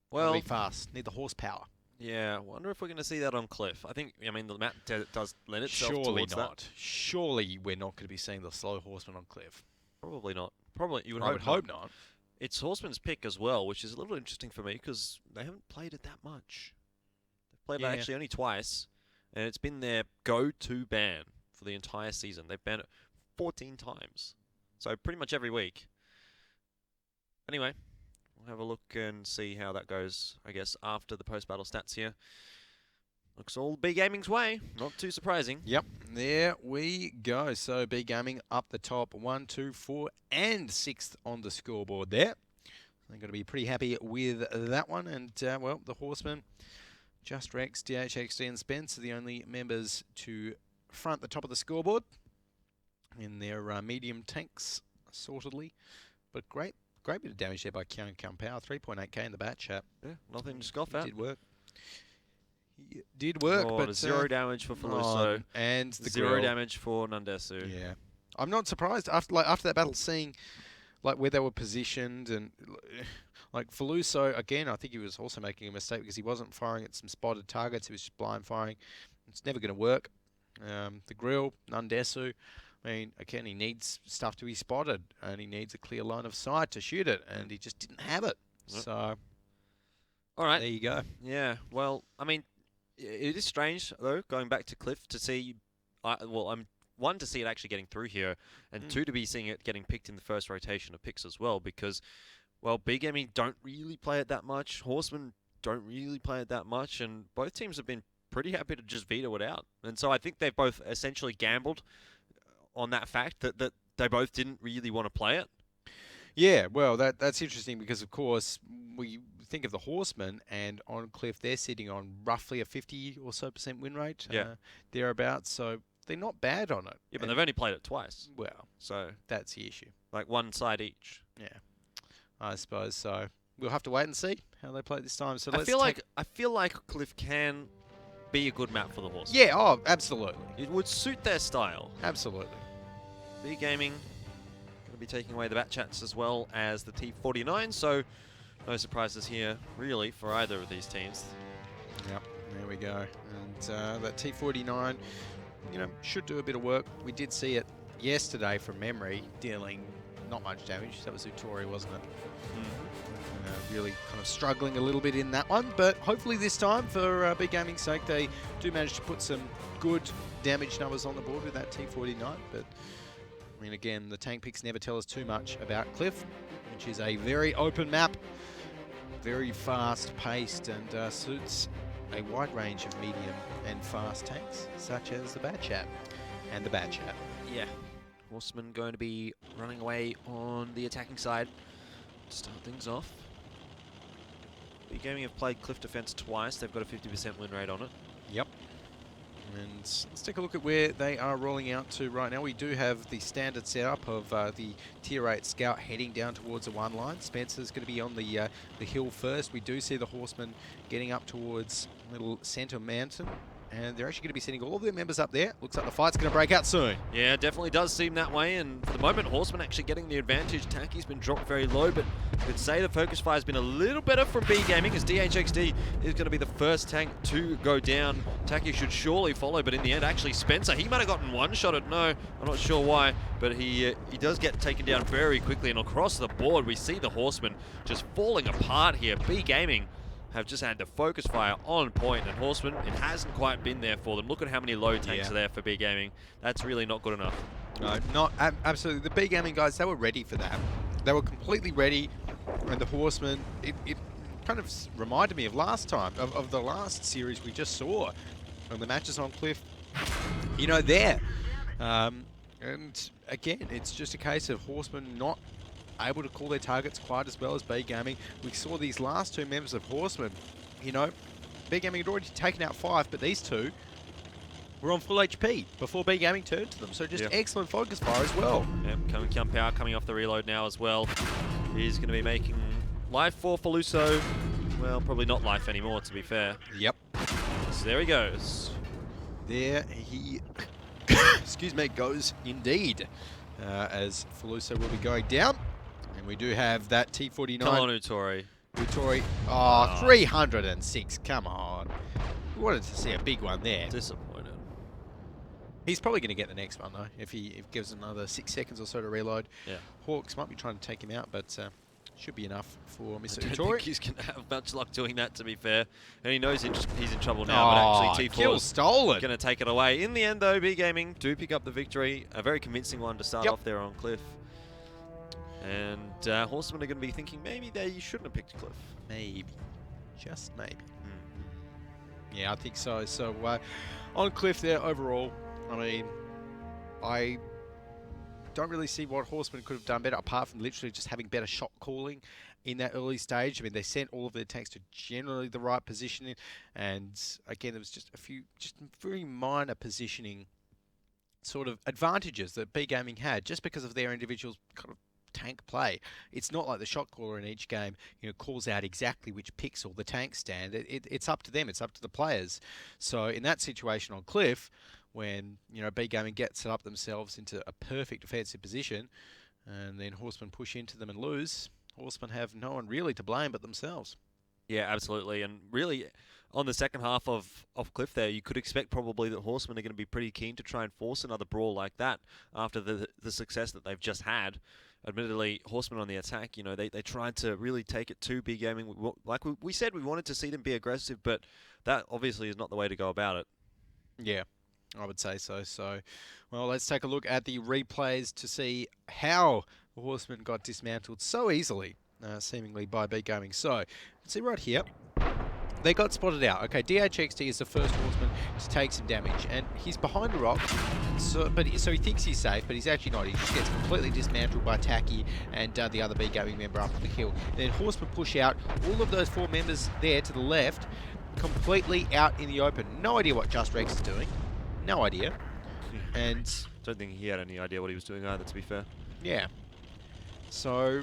Well, Be fast, need the horsepower. yeah, I wonder if we're going to see that on Cliff. I mean, the map does lend itself Surely towards not. that. Surely we're not going to be seeing the slow Horseman on Cliff. Probably not. Probably, you would I hope would hope not. It's Horseman's pick as well, which is a little interesting for me because they haven't played it that much. They've played it actually only twice, and it's been their go-to ban for the entire season. They've banned it 14 times, so pretty much every week. Anyway, we'll have a look and see how that goes, I guess, after the post-battle stats here. Looks all B Gaming's way. Not too surprising. Yep, there we go. So B Gaming up the top, 1, 2, 4, and 6th on the scoreboard there. They're going to be pretty happy with that one. And, well, the Horsemen, Just Rex, DHXD, and Spence are the only members to front the top of the scoreboard in their medium tanks, sortedly. But great bit of damage there by Kian Power, 3.8k in the bat chat. Yeah, nothing to scoff at. Did work. Did work, but 0 damage for Feluso and the 0 grill. damage for Nandesu. Yeah, I'm not surprised after that battle, seeing like where they were positioned and like Feluso again. I think he was also making a mistake because he wasn't firing at some spotted targets. He was just blind firing. It's never going to work. The grill, Nandesu. I mean, again, he needs stuff to be spotted and he needs a clear line of sight to shoot it, and he just didn't have it. Yep. So, all right, there you go. Yeah, well, I mean, it is strange though going back to Cliff to see. I'm one to see it actually getting through here, and two to be seeing it getting picked in the first rotation of picks as well. Because, well, B Gaming don't really play it that much. Horsemen don't really play it that much, and both teams have been pretty happy to just veto it out. And so I think they've both essentially gambled on that fact that they both didn't really want to play it. Yeah, well, that's interesting because, of course, we think of the Horsemen, and on Cliff, they're sitting on roughly a 50 or so % win rate, thereabouts. So they're not bad on it. Yeah, but they've only played it twice. Well, so that's the issue. Like one side each. Yeah, I suppose so. We'll have to wait and see how they play it this time. So I feel like Cliff can be a good map for the Horsemen. Yeah, oh, absolutely. It would suit their style. Absolutely. B Gaming going to be taking away the bat chats as well as the T49, so no surprises here really for either of these teams. Yep, there we go. And that T49, you know, should do a bit of work. We did see it yesterday from memory, dealing not much damage. That was Utori, wasn't it? Really kind of struggling a little bit in that one, but hopefully this time, for B Gaming's sake, they do manage to put some good damage numbers on the board with that T49. But I mean, again, the tank picks never tell us too much about Cliff, which is a very open map, very fast-paced, and suits a wide range of medium and fast tanks, such as the Bat Chat and the Bat Chat. Yeah, Horsemen going to be running away on the attacking side to start things off. B Gaming have played Cliff Defense twice. They've got a 50% win rate on it. Yep. And let's take a look at where they are rolling out to right now. We do have the standard setup of the Tier 8 Scout heading down towards the one line. Spencer's going to be on the hill first. We do see the Horsemen getting up towards little centre mountain. And they're actually going to be sending all of their members up there. Looks like the fight's going to break out soon. Yeah, definitely does seem that way. And for the moment, Horsemen actually getting the advantage. Taki's been dropped very low, but I could say the focus fire has been a little better from B Gaming, as DHXD is going to be the first tank to go down. Taki should surely follow, but in the end, actually Spencer, he might have gotten one shot at no. I'm not sure why, but he does get taken down very quickly. And across the board, we see the Horsemen just falling apart here. B Gaming have just had the focus fire on point, and Horsemen, it hasn't quite been there for them. Look at how many low tanks are there for B Gaming. That's really not good enough. No, not absolutely. The B Gaming guys, they were ready for that. They were completely ready, and the Horsemen, it kind of reminded me of last time, of the last series we just saw, when the matches on Cliff, you know, there. And again, it's just a case of Horsemen not able to call their targets quite as well as B Gaming. We saw these last two members of Horsemen, you know, B Gaming had already taken out 5, but these two were on full HP before B Gaming turned to them. So just excellent focus fire as well. Yep, Power coming off the reload now as well. He's going to be making life for Feluso. Well, probably not life anymore, to be fair. Yep. So there he goes. There he excuse me, goes indeed. As Falusa will be going down. And we do have that T49. Come on, Utori. Utori. Oh, 306. Come on. We wanted to see a big one there. Disappointed. He's probably going to get the next one, though, if he gives another 6 seconds or so to reload. Yeah. Hawks might be trying to take him out, but should be enough for Mr. I don't Utori. think he's going to have much luck doing that, to be fair. And he knows he's in trouble now, but actually kill T4's stolen. going to take it away. In the end, though, B Gaming do pick up the victory. A very convincing one to start off there on Cliff. And Horsemen are going to be thinking maybe they shouldn't have picked Cliff. Maybe. Just maybe. Yeah, I think so. So on Cliff there overall, I mean, I don't really see what Horsemen could have done better apart from literally just having better shot calling in that early stage. I mean, they sent all of their tanks to generally the right positioning, and again, there was just a few just very minor positioning sort of advantages that B Gaming had just because of their individual kind of tank play. It's not like the shot caller in each game, you know, calls out exactly which pixel the tanks stand. It's up to them. It's up to the players. So in that situation on Cliff, when, you know, B Gaming gets set up themselves into a perfect defensive position, and then Horsemen push into them and lose, Horsemen have no one really to blame but themselves. Yeah, absolutely. And really, on the second half of Cliff there, you could expect probably that Horsemen are going to be pretty keen to try and force another brawl like that after the success that they've just had. Admittedly, Horsemen on the attack, you know, they tried to really take it to B Gaming. Like we said, we wanted to see them be aggressive, but that obviously is not the way to go about it. Yeah, I would say so. So, well, let's take a look at the replays to see how the Horsemen got dismantled so easily, seemingly by B Gaming. So, let's see right here. They got spotted out. Okay, DHXD is the first Horseman to take some damage, and he's behind a rock, so he thinks he's safe, but he's actually not. He just gets completely dismantled by Taki and the other B Gaming member up on the hill. Then Horsemen push out. All of those 4 members there to the left, completely out in the open. No idea what Just Rex is doing. No idea. And don't think he had any idea what he was doing either, to be fair. Yeah. So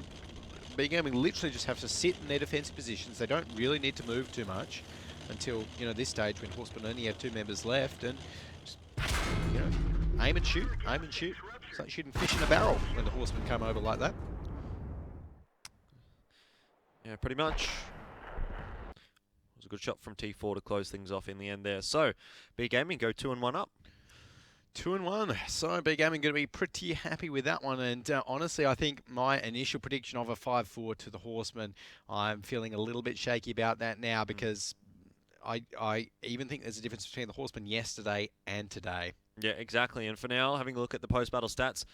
B Gaming literally just have to sit in their defensive positions. They don't really need to move too much until, you know, this stage when Horsemen only have 2 members left, and just, you know, aim and shoot, aim and shoot. It's like shooting fish in a barrel when the Horsemen come over like that. Yeah, pretty much. It was a good shot from T4 to close things off in the end there. So, B Gaming go 2-1 up. 2-1. So B Gaming going to be pretty happy with that one. And honestly, I think my initial prediction of a 5-4 to the Horsemen, I'm feeling a little bit shaky about that now because I even think there's a difference between the Horsemen yesterday and today. Yeah, exactly. And for now, having a look at the post-battle stats,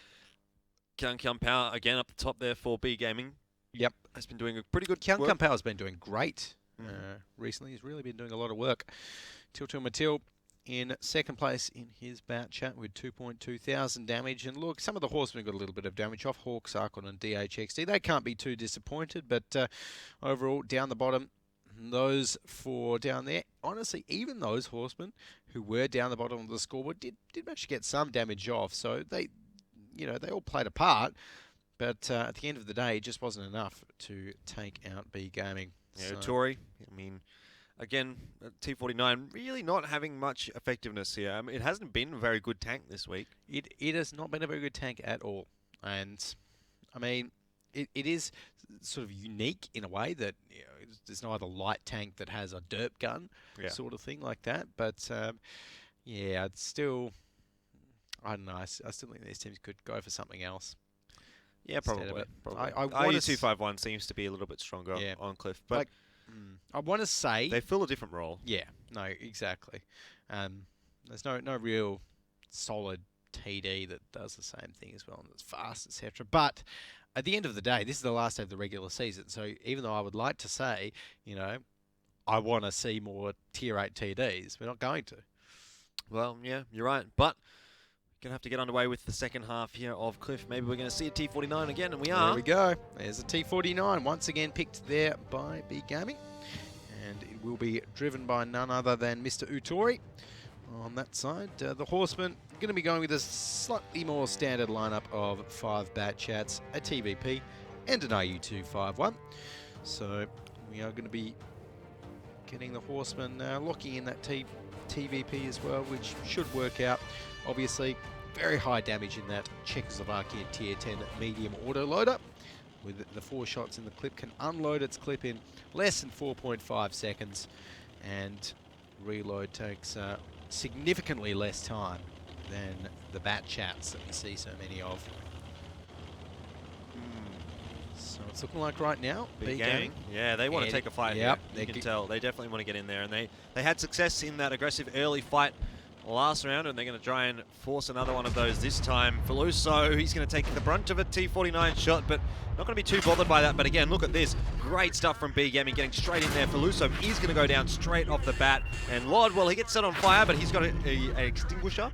Kian Power again up the top there for B Gaming. Yep. Has been doing a pretty good work. work. Power has been doing great recently. He's really been doing a lot of work. Tiltil Matil in second place in his bout chat with 2.2 thousand damage. And look, some of the Horsemen got a little bit of damage off. Hawks, Archon and DHXD. They can't be too disappointed, but overall, down the bottom, those 4 down there, honestly, even those Horsemen who were down the bottom of the scoreboard did manage to get some damage off. So they, you know, they all played a part, but at the end of the day, it just wasn't enough to take out B Gaming. Yeah, so Utori, I mean, again, T49 really not having much effectiveness here. I mean, it hasn't been a very good tank this week. It has not been a very good tank at all. And, I mean, it is sort of unique in a way that, you know, there's no other light tank that has a derp gun sort of thing like that. But, yeah, it's still, I don't know, I still think these teams could go for something else. Yeah, probably. I IU251 seems to be a little bit stronger on Cliff, but like, I want to say they fill a different role. Yeah, no, exactly. There's no real solid TD that does the same thing as well and that's fast, etc. But at the end of the day, this is the last day of the regular season. So even though I would like to say, you know, I want to see more tier 8 TDs, we're not going to. Well, yeah, you're right, but going to have to get underway with the second half here of Cliff. Maybe we're going to see a T49 again, and we are. There we go. There's a T49, once again picked there by B Gaming. And it will be driven by none other than Mr. Utori on that side. The Horsemen are going to be going with a slightly more standard lineup of 5 bat chats, a TVP, and an IU251. So we are going to be getting the Horsemen locking in that TVP as well, which should work out. Obviously, very high damage in that Czechoslovakian Tier 10 medium autoloader. With the 4 shots in the clip, can unload its clip in less than 4.5 seconds, and reload takes significantly less time than the bat chats that we see so many of. So it's looking like right now, Big Gaming. Yeah, they want to take a fight here. You can tell they definitely want to get in there, and they had success in that aggressive early fight last round, and they're going to try and force another one of those this time. Faluso, he's going to take the brunt of a T49 shot, but not going to be too bothered by that. But again, look at this. Great stuff from B Gaming, getting straight in there. Faluso is going to go down straight off the bat. And Lod, well, he gets set on fire, but he's got an extinguisher.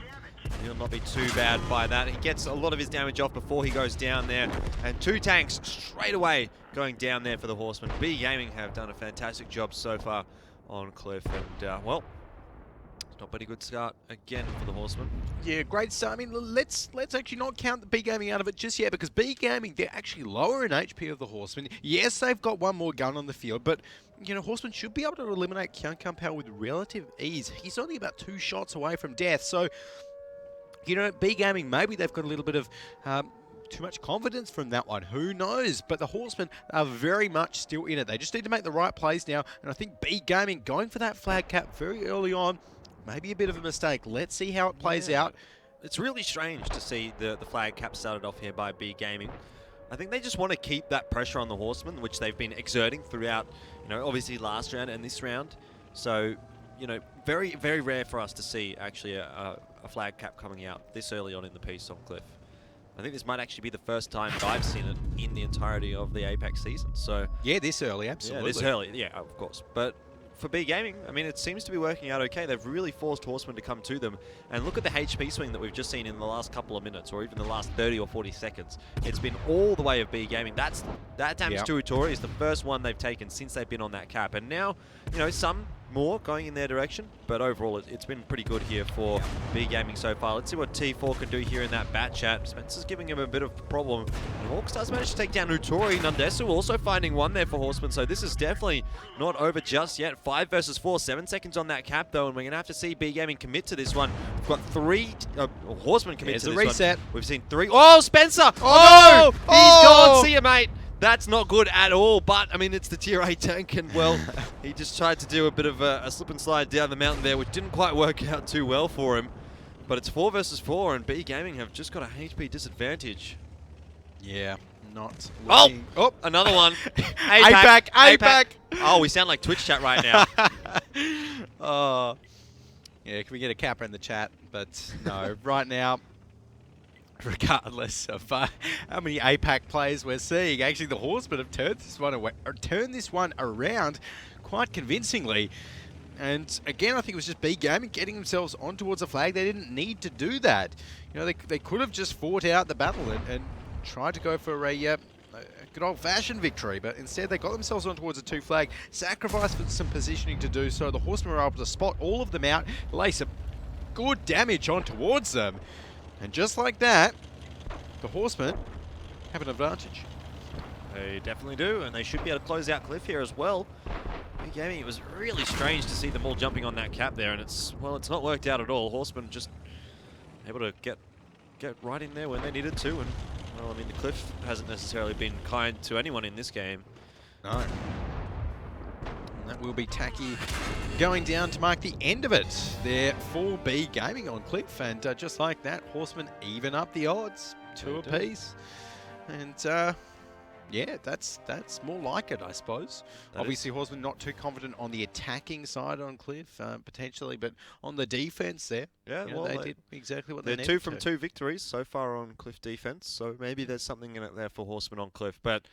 He'll not be too bad by that. He gets a lot of his damage off before he goes down there. And 2 tanks straight away going down there for the Horsemen. B Gaming have done a fantastic job so far on Cliff. And, well, not but a good start again for the Horsemen. Yeah, great start. I mean, let's actually not count the B Gaming out of it just yet, because B Gaming, they're actually lower in HP of the Horsemen. Yes, they've got one more gun on the field, but you know, Horsemen should be able to eliminate Kyankampao with relative ease. He's only about 2 shots away from death, so you know, B Gaming, maybe they've got a little bit of too much confidence from that one. Who knows? But the Horsemen are very much still in it. They just need to make the right plays now, and I think B Gaming going for that flag cap very early on, maybe a bit of a mistake. Let's see how it plays out. It's really strange to see the flag cap started off here by B Gaming. I think they just want to keep that pressure on the Horsemen, which they've been exerting throughout, you know, obviously last round and this round. So, you know, very, very rare for us to see actually a flag cap coming out this early on in the piece on Cliff. I think this might actually be the first time that I've seen it in the entirety of the APAC season. So yeah, this early, absolutely. Yeah, this early, yeah, of course. But for B Gaming, I mean, it seems to be working out okay. They've really forced Horsemen to come to them. And look at the HP swing that we've just seen in the last couple of minutes, or even the last 30 or 40 seconds. It's been all the way of B Gaming. That damage to Utori is the first one they've taken since they've been on that cap. And now, you know, some more going in their direction, but overall it's been pretty good here for B Gaming so far. Let's see what T4 can do here in that bat chat. Spencer's giving him a bit of a problem. And Hawks does manage to take down Utori. Nandesu also finding one there for Horsemen, so this is definitely not over just yet. 5 versus 4, 7 seconds on that cap though, and we're going to have to see B Gaming commit to this one. We've got 3 Horsemen commit to this reset. one. We've seen 3. Oh, Spencer! Oh, no! He's gone! See you, mate! That's not good at all, but, I mean, it's the Tier 8 tank, and, well, he just tried to do a bit of a slip and slide down the mountain there, which didn't quite work out too well for him. But it's 4 versus 4, and B Gaming have just got a HP disadvantage. Yeah, not looking. Oh, another one. APAC. Oh, we sound like Twitch chat right now. Oh, yeah, can we get a capper in the chat? But no, right now, regardless of how many APAC players we're seeing, actually the Horsemen have turned this one around quite convincingly. And again, I think it was just B Gaming getting themselves on towards a flag. They didn't need to do that. You know, they could have just fought out the battle and tried to go for a good old-fashioned victory, but instead they got themselves on towards a 2 flag, sacrificed for some positioning to do so. The Horsemen were able to spot all of them out, lay some good damage on towards them. And just like that, the Horsemen have an advantage. They definitely do, and they should be able to close out Cliff here as well. B Gaming, it was really strange to see them all jumping on that cap there, and it's not worked out at all. Horsemen just able to get right in there when they needed to, and, well, I mean, the Cliff hasn't necessarily been kind to anyone in this game. No. And that will be Tacky going down to mark the end of it. They're 4B Gaming on Cliff, and just like that, Horsemen even up the odds, 2 apiece. And yeah, that's more like it, I suppose. Obviously, Horsemen not too confident on the attacking side on Cliff, potentially, but on the defense there, yeah, well, they did exactly what they needed. They're 2 from 2 victories so far on Cliff defense, so maybe there's something in it there for Horsemen on Cliff, but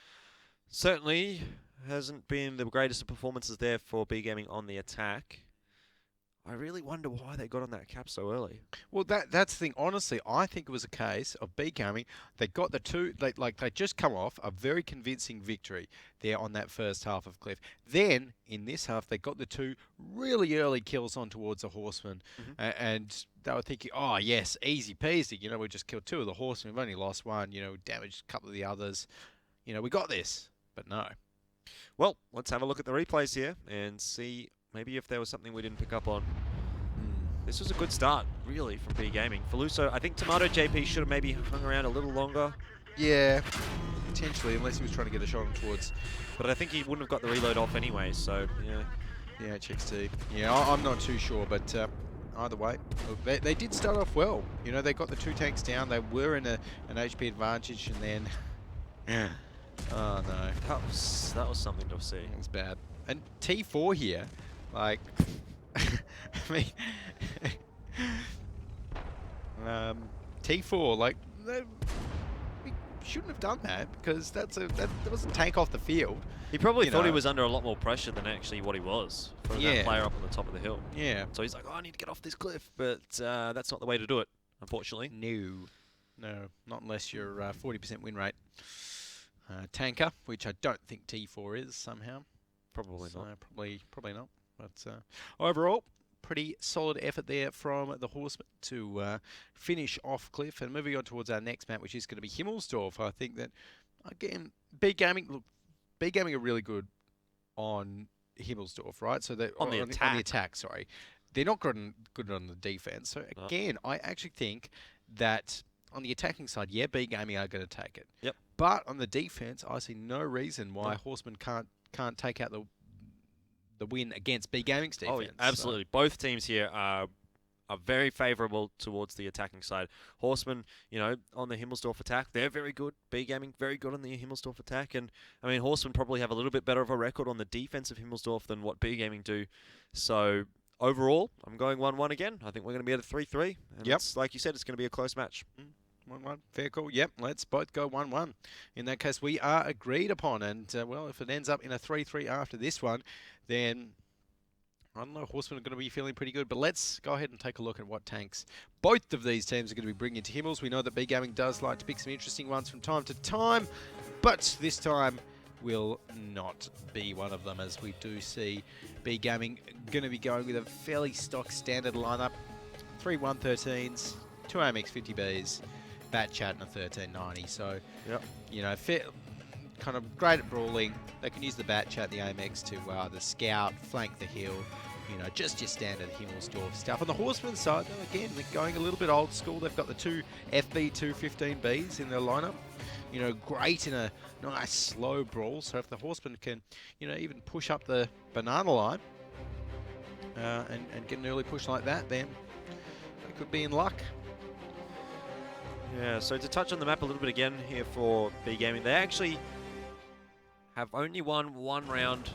certainly hasn't been the greatest of performances there for B Gaming on the attack. I really wonder why they got on that cap so early. Well, that's the thing. Honestly, I think it was a case of B Gaming. They got the 2, they just come off a very convincing victory there on that first half of Cliff. Then, in this half, they got the 2 really early kills on towards the Horsemen. And they were thinking, oh, yes, easy peasy. You know, we just killed 2 of the Horsemen. We've only lost 1. You know, we damaged a couple of the others. You know, we got this. But no. Well, let's have a look at the replays here and see maybe if there was something we didn't pick up on. This was a good start, really, from B Gaming. Faluso, I think Tomato JP should have maybe hung around a little longer. Yeah, potentially, unless he was trying to get a shot on towards. But I think he wouldn't have got the reload off anyway, so, yeah. Yeah, checks T. Yeah, I'm not too sure, but either way, look, they did start off well. You know, they got the 2 tanks down. They were in an HP advantage, and then... oh, no. That was something to see. It was bad. And T4 here, like... I mean... T4, like... we shouldn't have done that, because that wasn't tank off the field. He probably thought he was under a lot more pressure than actually what he was from that player up on the top of the hill. Yeah. So he's like, oh, I need to get off this cliff. But that's not the way to do it, unfortunately. No, not unless you're 40% win rate tanker, which I don't think T4 is somehow. Probably not. Probably not. But overall, pretty solid effort there from the Horsemen to finish off Cliff. And moving on towards our next map, which is going to be Himmelsdorf. I think that, again, B Gaming, look, B Gaming are really good on Himmelsdorf, right? So they're on the attack, sorry. They're not good on the defense. So again, I actually think that on the attacking side, yeah, B Gaming are going to take it. Yep. But on the defense, I see no reason why Horsemen can't take out the win against B Gaming's defense. Oh, yeah, absolutely. So. Both teams here are very favourable towards the attacking side. Horsemen, you know, on the Himmelsdorf attack, they're very good. B Gaming, very good on the Himmelsdorf attack. And, I mean, Horsemen probably have a little bit better of a record on the defense of Himmelsdorf than what B Gaming do. So, overall, I'm going 1-1 again. I think we're going to be at a 3-3. And it's, like you said, it's going to be a close match. 1-1. Fair call. Yep, let's both go 1-1. In that case, we are agreed upon. And, well, if it ends up in a 3-3 after this one, then... I don't know, Horsemen are going to be feeling pretty good, but let's go ahead and take a look at what tanks both of these teams are going to be bringing to Himmels. We know that B Gaming does like to pick some interesting ones from time to time, but this time will not be one of them, as we do see B Gaming going to be going with a fairly stock standard lineup. 3 113s, 2 AMX 50Bs, Bat Chat and a 1390. So, you know, kind of great at brawling. They can use the Bat Chat, the AMX to the scout, flank the hill. You know, just your standard Himmelsdorf stuff. On the Horseman side, though, again, they're going a little bit old school. They've got the 2 FB 215Bs in their lineup. You know, great in a nice slow brawl. So if the Horseman can, you know, even push up the banana line and get an early push like that, then they could be in luck. Yeah, so to touch on the map a little bit again here for B Gaming, they actually have only won 1 round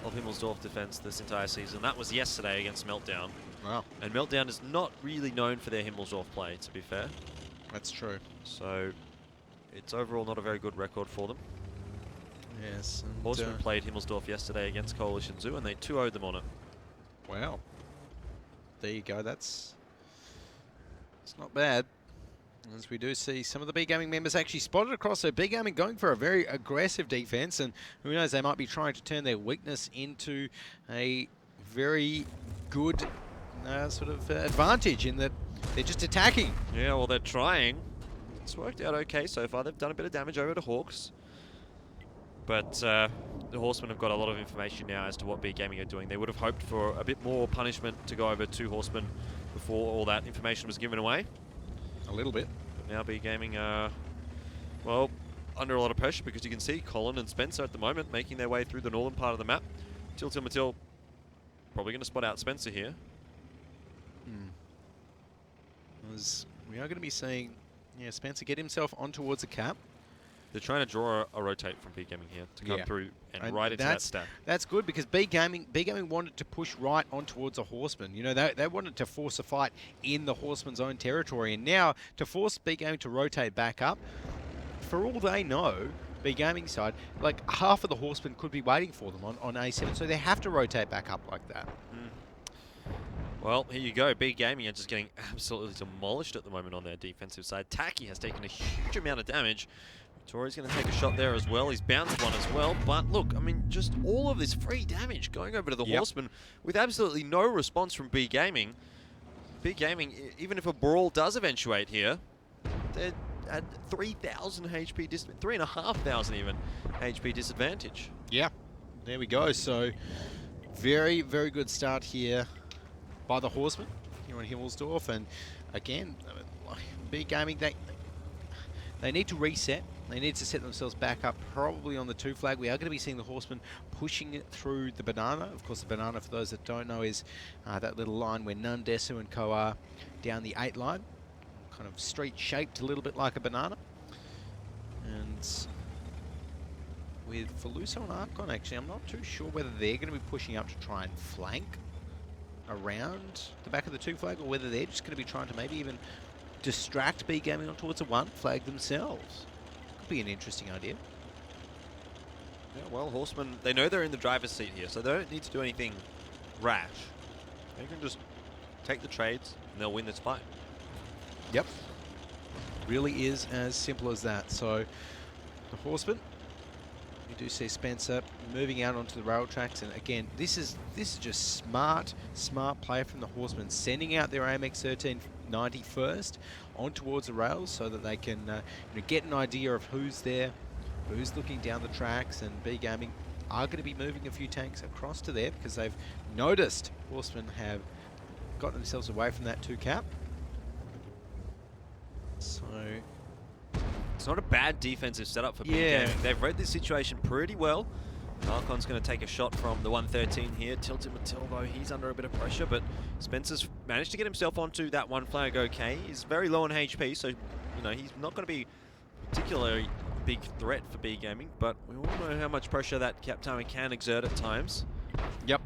of Himmelsdorf defense this entire season. That was yesterday against Meltdown. Wow. And Meltdown is not really known for their Himmelsdorf play, to be fair. That's true. So it's overall not a very good record for them. Yes. Horsemen played Himmelsdorf yesterday against Coalition Zoo, and they 2-0'd them on it. Wow. There you go. It's not bad. As we do see some of the B Gaming members actually spotted across, so B Gaming going for a very aggressive defense, and who knows, they might be trying to turn their weakness into a very good sort of advantage in that they're just attacking. Yeah, well, they're trying. It's worked out okay so far. They've done a bit of damage over to Hawks. But the Horsemen have got a lot of information now as to what B Gaming are doing. They would have hoped for a bit more punishment to go over to Horsemen before all that information was given away. A little bit. But now B Gaming are, well, under a lot of pressure, because you can see Colin and Spencer at the moment making their way through the northern part of the map. Matil probably going to spot out Spencer here. As we are going to be seeing Spencer get himself on towards the cap. They're trying to draw a rotate from B Gaming here to come through and right into that stack. That's good, because B Gaming wanted to push right on towards a Horseman. You know, they wanted to force a fight in the Horseman's own territory, and now to force B Gaming to rotate back up, for all they know, B Gaming side, like half of the Horsemen could be waiting for them on A7, so they have to rotate back up like that. Well, here you go. B Gaming are just getting absolutely demolished at the moment on their defensive side. Taki has taken a huge amount of damage. Tori's going to take a shot there as well. He's bounced one as well. But look, I mean, just all of this free damage going over to the Horsemen with absolutely no response from B Gaming. B Gaming, even if a brawl does eventuate here, they're at 3,000 HP, 3,500 even HP disadvantage. Yeah, there we go. So very, very good start here by the Horsemen. here in Himmelsdorf. And again, B Gaming, they need to reset. They need to set themselves back up, probably on the 2 flag. We are going to be seeing the Horsemen pushing it through the banana. Of course, the banana, for those that don't know, is that little line where Nun, Desu, and Ko are down the 8 line. Kind of street-shaped, a little bit like a banana. And with Feluso and Archon, actually, I'm not too sure whether they're going to be pushing up to try and flank around the back of the 2 flag, or whether they're just going to be trying to maybe even distract B Gaming on towards a 1 flag themselves. Could be an interesting idea. Yeah, well, Horsemen, they know they're in the driver's seat here, so they don't need to do anything rash. They can just take the trades and they'll win this fight. Yep. Really is as simple as that. So the Horsemen, we do see Spencer moving out onto the rail tracks, and again, this is just smart play from the Horsemen, sending out their AMX 1390 first on towards the rails so that they can get an idea of who's there, who's looking down the tracks, and B Gaming are going to be moving a few tanks across to there because they've noticed Horsemen have got themselves away from that 2 cap. So it's not a bad defensive setup for B Gaming. They've read this situation pretty well. Archon's going to take a shot from the 113 here. Tilted Matildo, he's under a bit of pressure, but Spencer's managed to get himself onto that 1 flag okay. He's very low on HP, so he's not going to be particularly big threat for B Gaming, but we all know how much pressure that cap timer can exert at times. Yep.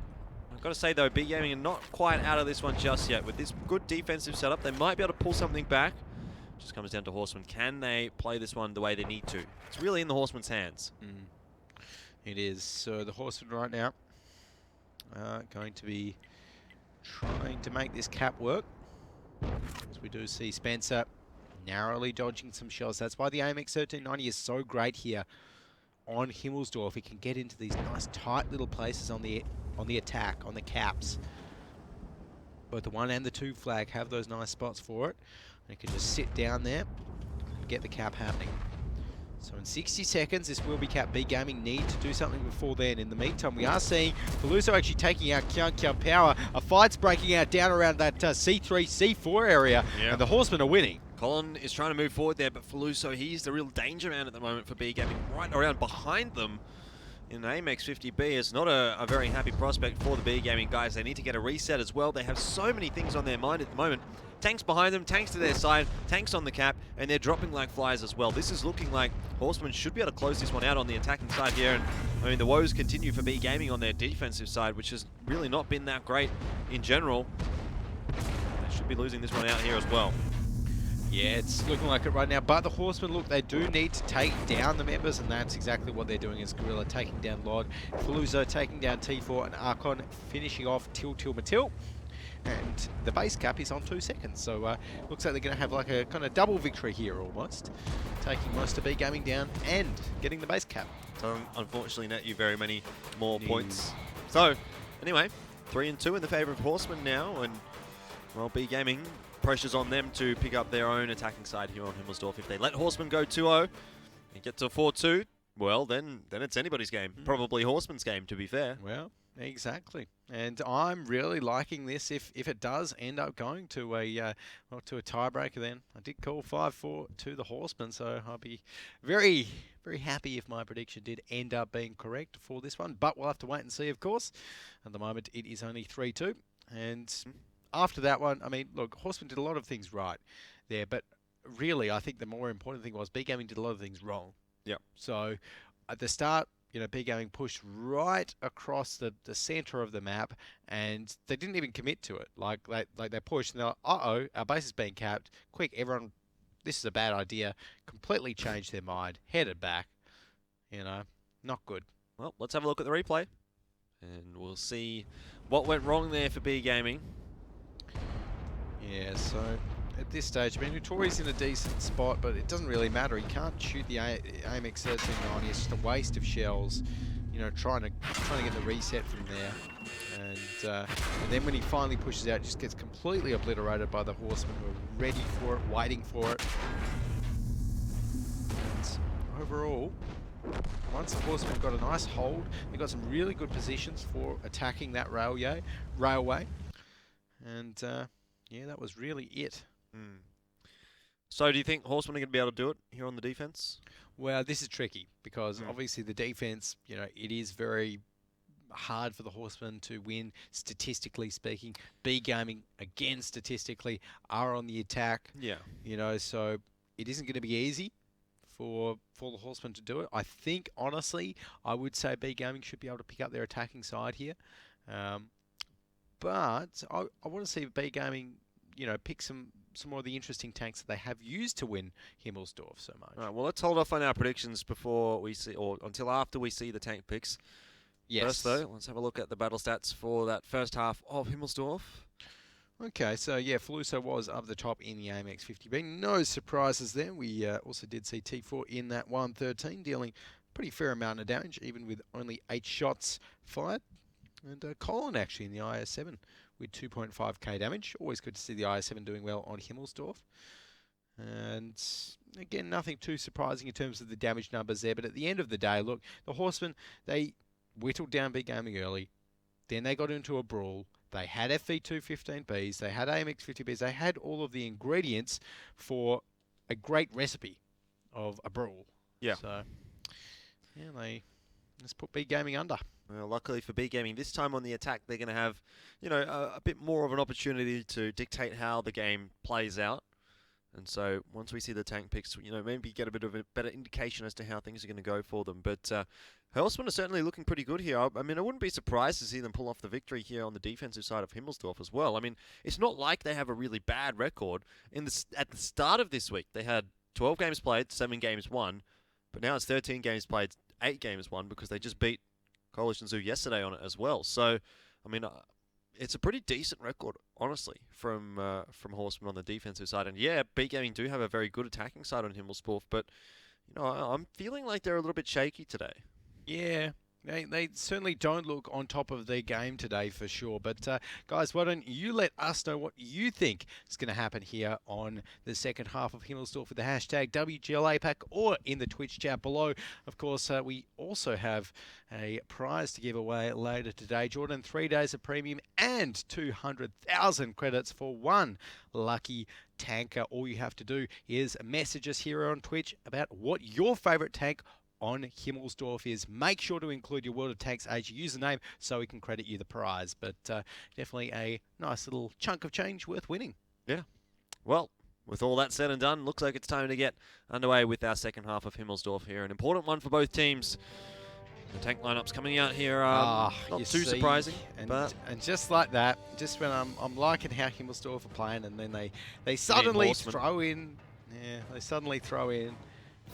I've got to say though, B Gaming are not quite out of this one just yet. With this good defensive setup, they might be able to pull something back. Just comes down to Horsemen. Can they play this one the way they need to? It's really in the Horsemen's hands. It is. So the Horsemen right now are going to be trying to make this cap work. As we do see Spencer narrowly dodging some shots. That's why the AMX 1390 is so great here on Himmelsdorf. It can get into these nice tight little places on the attack, on the caps. Both the 1 and the 2 flag have those nice spots for it. And it can just sit down there and get the cap happening. So in 60 seconds, this will be cap. B Gaming need to do something before then. In the meantime, we are seeing Feluso actually taking out Kian Power. A fight's breaking out down around that C3, C4 area, and the Horsemen are winning. Colin is trying to move forward there, but Feluso, he's the real danger man at the moment for B Gaming. Right around behind them in AMX 50B is not a very happy prospect for the B Gaming guys. They need to get a reset as well. They have so many things on their mind at the moment. Tanks behind them, tanks to their side, tanks on the cap, and they're dropping like flies as well. This is looking like Horsemen should be able to close this one out on the attacking side here. And I mean, the woes continue for B Gaming on their defensive side, which has really not been that great in general. They should be losing this one out here as well. Yeah, it's looking like it right now. But the Horsemen, look, they do need to take down the members, and that's exactly what they're doing as Gorilla, taking down Lod, Feluso taking down T4, and Archon finishing off Til Matil. And the base cap is on 2 seconds, so looks like they're going to have like a kind of double victory here almost. Taking most of B Gaming down and getting the base cap. Don't unfortunately net you very many more points. So, anyway, 3 and 2 in the favour of Horsemen now, and well, B Gaming, pressure's on them to pick up their own attacking side here on Himmelsdorf. If they let Horsemen go 2-0 and get to 4-2, well, then it's anybody's game. Probably Horsemen's game, to be fair. Well, exactly. And I'm really liking this if it does end up going to a tiebreaker then. I did call 5-4 to the Horsemen, so I'll be very, very happy if my prediction did end up being correct for this one. But we'll have to wait and see, of course. At the moment, it is only 3-2. And after that one, I mean, look, Horsemen did a lot of things right there, but really, I think the more important thing was B Gaming did a lot of things wrong. Yeah. So at the start, B Gaming pushed right across the center of the map, and they didn't even commit to it. Like they pushed, and they're like, uh-oh, our base is being capped. Quick, everyone, this is a bad idea. Completely changed their mind, headed back. Not good. Well, let's have a look at the replay, and we'll see what went wrong there for B Gaming. Yeah, so at this stage, I mean, Notori's in a decent spot, but it doesn't really matter. He can't shoot the AMX 1390. It's just a waste of shells, trying to get the reset from there. And then when he finally pushes out, it just gets completely obliterated by the Horsemen who are ready for it, waiting for it. And overall, once the Horsemen got a nice hold, they got some really good positions for attacking that railway. And Yeah, that was really it. Mm. So do you think Horsemen are going to be able to do it here on the defense? Well, this is tricky because obviously the defense, it is very hard for the Horsemen to win, statistically speaking. B Gaming, again, statistically, are on the attack. Yeah. So it isn't going to be easy for the Horsemen to do it. I think, honestly, I would say B Gaming should be able to pick up their attacking side here. But I want to see B Gaming, pick some more of the interesting tanks that they have used to win Himmelsdorf so much. All right, well, let's hold off on our predictions before we see, or until after we see the tank picks. Yes. First, though, let's have a look at the battle stats for that first half of Himmelsdorf. Okay, so yeah, Faluso was up the top in the AMX 50B. No surprises there. We also did see T4 in that 113, dealing a pretty fair amount of damage, even with only 8 shots fired. And Colin actually in the IS7 with 2.5k damage. Always good to see the IS7 doing well on Himmelsdorf. And again, nothing too surprising in terms of the damage numbers there. But at the end of the day, look, the Horsemen, they whittled down B Gaming early. Then they got into a brawl. They had FV215Bs. They had AMX 50Bs. They had all of the ingredients for a great recipe of a brawl. Yeah. So, yeah, they just put B Gaming under. Well, luckily for B Gaming, this time on the attack, they're going to have, a bit more of an opportunity to dictate how the game plays out. And so once we see the tank picks, maybe get a bit of a better indication as to how things are going to go for them. But Horsemen are certainly looking pretty good here. I mean, I wouldn't be surprised to see them pull off the victory here on the defensive side of Himmelsdorf as well. I mean, it's not like they have a really bad record. At the start of this week, they had 12 games played, 7 games won. But now it's 13 games played, 8 games won because they just beat Coalition Zoo yesterday on it as well. So, I mean, it's a pretty decent record, honestly, from Horsemen on the defensive side. And yeah, B Gaming do have a very good attacking side on Himmelsdorf, but I'm feeling like they're a little bit shaky today. Yeah, they certainly don't look on top of their game today for sure. But guys, why don't you let us know what you think is going to happen here on the second half of Himmelsdorf with the hashtag WGL APAC or in the Twitch chat below. Of course, we also have a prize to give away later today. Jordan, 3 days of premium and 200,000 credits for one lucky tanker. All you have to do is message us here on Twitch about what your favorite tank on Himmelsdorf is. Make sure to include your World of Tanks Age username so we can credit you the prize. But definitely a nice little chunk of change worth winning. Yeah. Well, with all that said and done, looks like it's time to get underway with our second half of Himmelsdorf here. An important one for both teams. The tank lineups coming out here not too surprising. And just like that, just when I'm liking how Himmelsdorf are playing, and then they suddenly throw in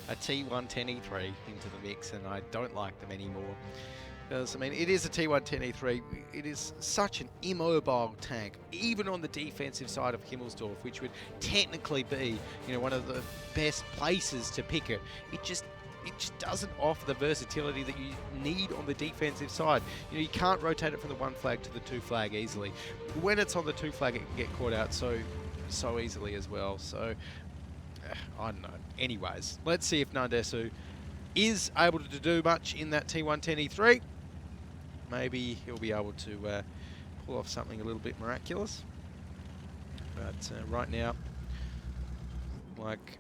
a T110E3 into the mix, and I don't like them anymore. Because, I mean, it is a T110E3. It is such an immobile tank, even on the defensive side of Himmelsdorf, which would technically be, one of the best places to pick it. It just doesn't offer the versatility that you need on the defensive side. You can't rotate it from the 1 flag to the 2 flag easily. When it's on the 2 flag, it can get caught out so easily as well. So, I don't know. Anyways, let's see if Nandesu is able to do much in that T110E3. Maybe he'll be able to pull off something a little bit miraculous. But right now, like,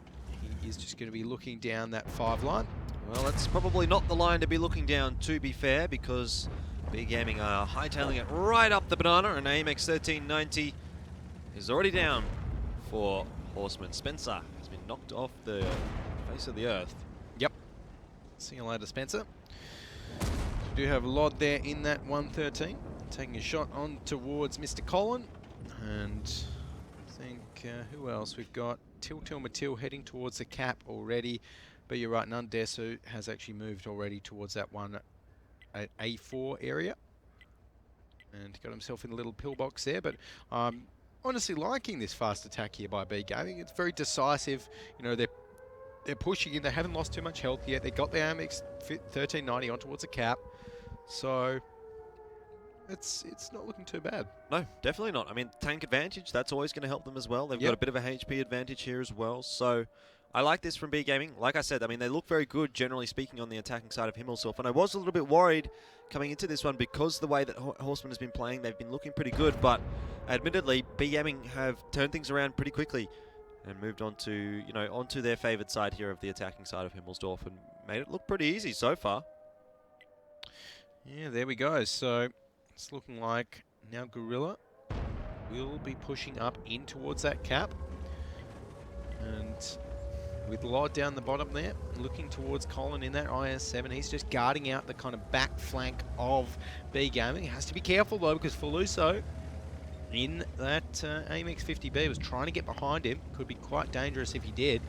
he is just going to be looking down that 5 line. Well, that's probably not the line to be looking down, to be fair, because B Gaming are hightailing it right up the banana, and AMX 1390 is already down for Horsemen. Spencer has been knocked off the face of the earth. Yep. See you later, Spencer. We do have Lod there in that 113, taking a shot on towards Mr. Colin. And I think, who else? We've got Tiltil Matil heading towards the cap already. But you're right, Nandesu has actually moved already towards that one at A4 area. And got himself in a little pillbox there. But honestly liking this fast attack here by B Gaming. It's very decisive. They're pushing in. They haven't lost too much health yet. They got the AMX 1390 on towards the cap. So it's not looking too bad. No, definitely not. I mean, tank advantage, that's always going to help them as well. They've got a bit of a HP advantage here as well. So I like this from B Gaming. Like I said, I mean, they look very good, generally speaking, on the attacking side of Himmelsdorf. And I was a little bit worried coming into this one because the way that Horsemen has been playing, they've been looking pretty good. But admittedly, B Gaming have turned things around pretty quickly and moved on to, onto their favoured side here of the attacking side of Himmelsdorf and made it look pretty easy so far. Yeah, there we go. So it's looking like now Gorilla will be pushing up in towards that cap. And with Lod down the bottom there, looking towards Colin in that IS-7. He's just guarding out the kind of back flank of B Gaming. Has to be careful though, because Faluso in that AMX 50B was trying to get behind him. Could be quite dangerous if he did.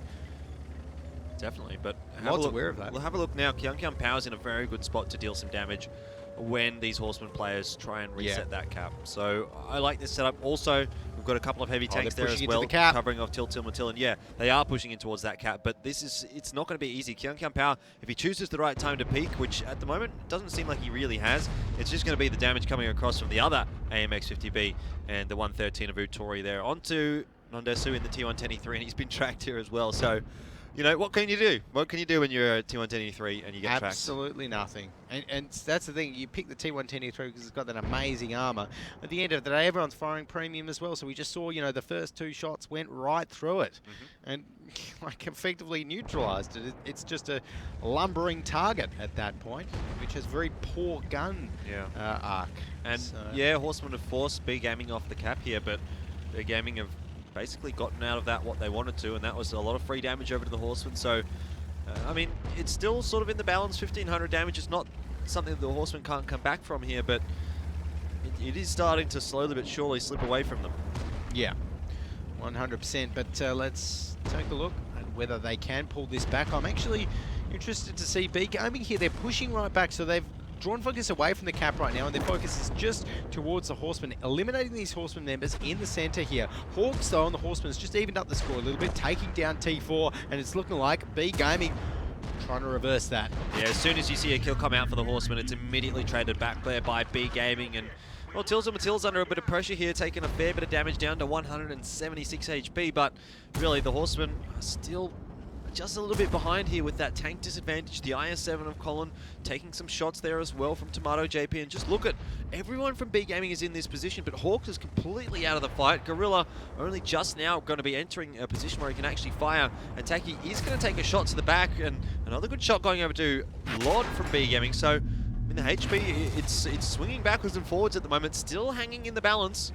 Definitely, but Lod's aware of that. We'll have a look now. Kyung Power's in a very good spot to deal some damage when these Horsemen players try and reset that cap. So I like this setup. Also, we've got a couple of heavy tanks there as well, covering off Til Matil. And yeah, they are pushing in towards that cap, but it's not going to be easy. Kyung Power, if he chooses the right time to peak, which at the moment doesn't seem like he really has, it's just going to be the damage coming across from the other AMX 50B and the 113 of Utori there onto Nondesu in the T110E3, and he's been tracked here as well. So, what can you do? What can you do when you're a T110E3 and you get tracked? Absolutely nothing. And that's the thing. You pick the T110E3 because it's got that amazing armor. At the end of the day, everyone's firing premium as well. So we just saw, the first two shots went right through it and like effectively neutralized it. It's just a lumbering target at that point, which has very poor gun arc. And Horsemen have forced B Gaming off the cap here, but B Gaming have basically gotten out of that what they wanted to, and that was a lot of free damage over to the Horsemen. So, I mean, it's still sort of in the balance. 1,500 damage is not something that the Horsemen can't come back from here, but it is starting to slowly but surely slip away from them. Yeah, 100%. But let's take a look at whether they can pull this back. I'm actually interested to see B Gaming here. They're pushing right back, so they've drawn focus away from the cap right now, and their focus is just towards the Horsemen, eliminating these Horsemen members in the center here. Hawks, though, on the Horsemen has just evened up the score a little bit, taking down T4, and it's looking like B Gaming trying to reverse that. Yeah, as soon as you see a kill come out for the Horsemen, it's immediately traded back there by B Gaming, and well, Til Matil's under a bit of pressure here, taking a fair bit of damage down to 176 HP, but really the Horsemen are still just a little bit behind here with that tank disadvantage. The IS-7 of Colin taking some shots there as well from Tomato JP. And just look at everyone from B Gaming is in this position, but Hawks is completely out of the fight. Gorilla only just now going to be entering a position where he can actually fire. And Taki is going to take a shot to the back, and another good shot going over to Lod from B Gaming. So in the HP, it's swinging backwards and forwards at the moment, still hanging in the balance.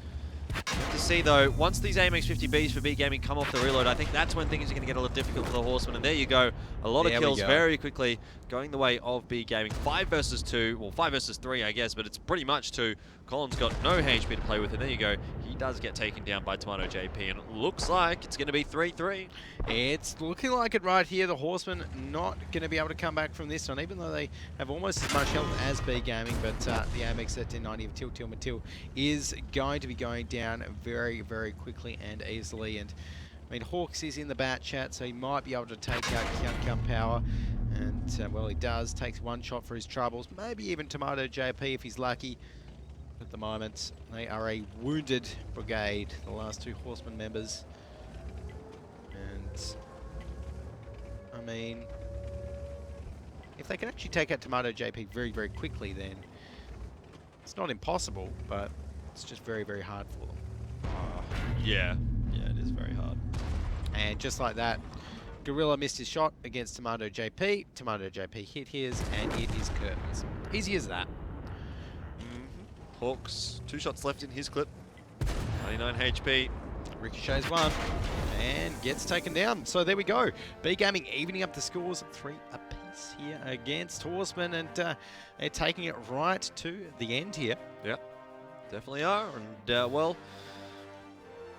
Good to see though, once these AMX 50Bs for B Gaming come off the reload, I think that's when things are going to get a little difficult for the Horsemen. And there you go, a lot of kills very quickly going the way of B Gaming. 5 versus 2, well 5 versus 3 I guess, but it's pretty much 2. Colin's got no HP to play with, and there you go. He does get taken down by Tomato JP, and it looks like it's going to be 3-3. It's looking like it right here. The Horsemen not going to be able to come back from this one, even though they have almost as much health as B Gaming. But the AMX 1390 of Til Matil is going to be going down very, very quickly and easily. And I mean, Hawks is in the bat chat, so he might be able to take out Kyung Power. And well, he does. Takes one shot for his troubles. Maybe even Tomato JP if he's lucky. At the moment, they are a wounded brigade, the last 2 Horsemen members. And I mean, if they can actually take out Tomato JP very, very quickly, then it's not impossible, but it's just very, very hard for them. Yeah, it is very hard. And just like that, Gorilla missed his shot against Tomato JP. Tomato JP hit his, and it is curtains. Easy as that. Hawks, 2 shots left in his clip. 99 HP. Ricochets one and gets taken down. So there we go. B Gaming evening up the scores of 3 apiece here against Horsemen, and they're taking it right to the end here. Yeah, definitely are. And well,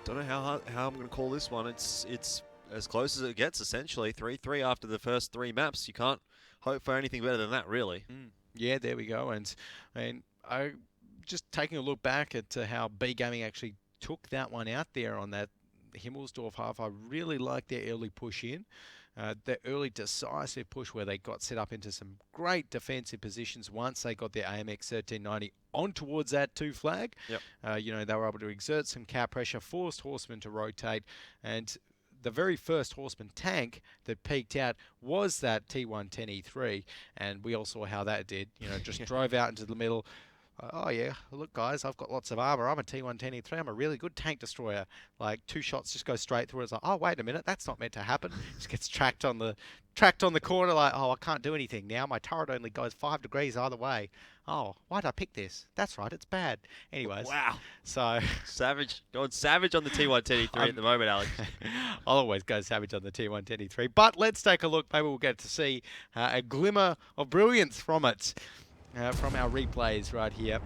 don't know how I'm going to call this one. It's as close as it gets, essentially. 3-3 after the first 3 maps. You can't hope for anything better than that, really. Yeah, there we go. And I just taking a look back at how B Gaming actually took that one out there on that Himmelsdorf half. I really like their early push in, their early decisive push where they got set up into some great defensive positions once they got their AMX 1390 on towards that 2 flag. Yep. They were able to exert some cap pressure, forced Horsemen to rotate, and the very first Horseman tank that peaked out was that T110E3, and we all saw how that did. Just drove out into the middle. Oh yeah, look guys, I've got lots of armor. I'm a T110E3. I'm a really good tank destroyer. Like 2 shots just go straight through. It's like, oh wait a minute, that's not meant to happen. Just gets tracked on the corner. Like, oh, I can't do anything now. My turret only goes 5 degrees either way. Oh, why did I pick this? That's right, it's bad. Anyways, wow. So savage, going savage on the T110E3 at the moment, Alex. I'll always go savage on the T110E3. But let's take a look. Maybe we'll get to see a glimmer of brilliance from it. From our replays right here.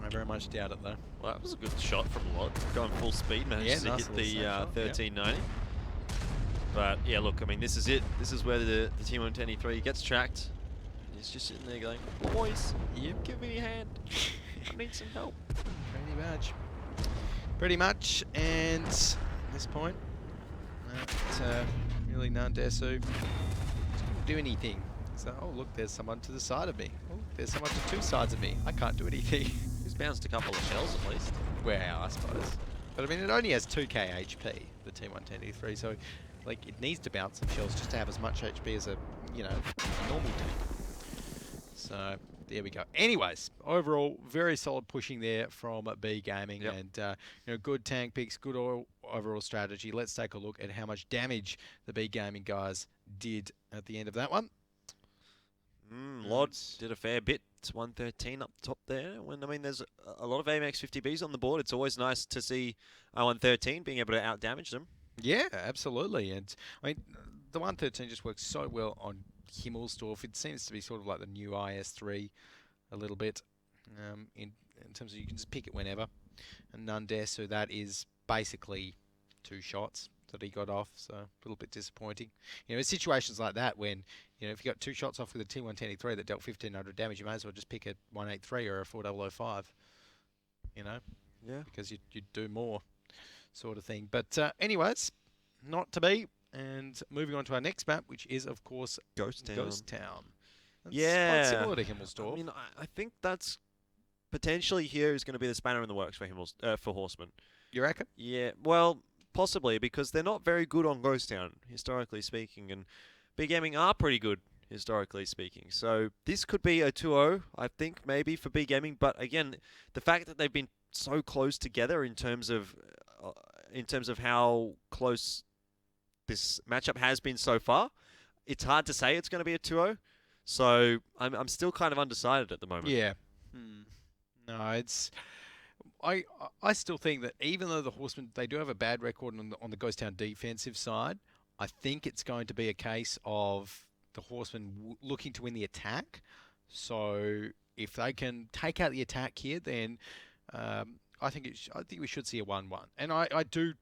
I very much doubt it though. Well, that was a good shot from Lot. Going full speed, managed to hit the 1390. But yeah, look, I mean, this is it. This is where the T110E3 gets tracked. He's just sitting there going, boys, give me a hand. I need some help. Pretty much. And at this point, really Nandesu didn't do anything. So, oh look, there's someone to the side of me. Oh, there's someone to 2 sides of me. I can't do anything. He's bounced a couple of shells at least. Well, I suppose. But I mean, it only has 2k HP, the T110E3, so like it needs to bounce some shells just to have as much HP as a normal tank. So there we go. Anyways, overall, very solid pushing there from B Gaming, and good tank picks, good overall strategy. Let's take a look at how much damage the B Gaming guys did at the end of that one. Lod did a fair bit. It's 113 up top there. I mean, there's a lot of AMX 50Bs on the board. It's always nice to see 113 being able to out-damage them. Yeah, absolutely. And I mean, the 113 just works so well on Himmelsdorf. It seems to be sort of like the new IS3 a little bit in terms of you can just pick it whenever. And Nandesu, that is basically 2 shots that he got off, so a little bit disappointing. Situations like that when, if you got 2 shots off with a T110E3 that dealt 1500 damage, you may as well just pick a 183 or a 4005, Yeah. Because you'd do more sort of thing. But anyways, not to be. And moving on to our next map, which is, of course, Ghost Town. That's quite similar to Himmelsdorf. I mean, I think that's potentially here is going to be the spanner in the works for Horsemen. You reckon? Yeah, well, possibly, because they're not very good on Ghost Town, historically speaking, and B Gaming are pretty good, historically speaking. So this could be a 2-0, I think, maybe, for B Gaming. But again, the fact that they've been so close together in terms of how close this matchup has been so far, it's hard to say it's going to be a 2-0. So I'm still kind of undecided at the moment. Yeah. No, it's... I still think that even though the Horsemen, they do have a bad record on the Ghost Town defensive side, I think it's going to be a case of the Horsemen looking to win the attack. So if they can take out the attack here, then I think we should see a 1-1. And I do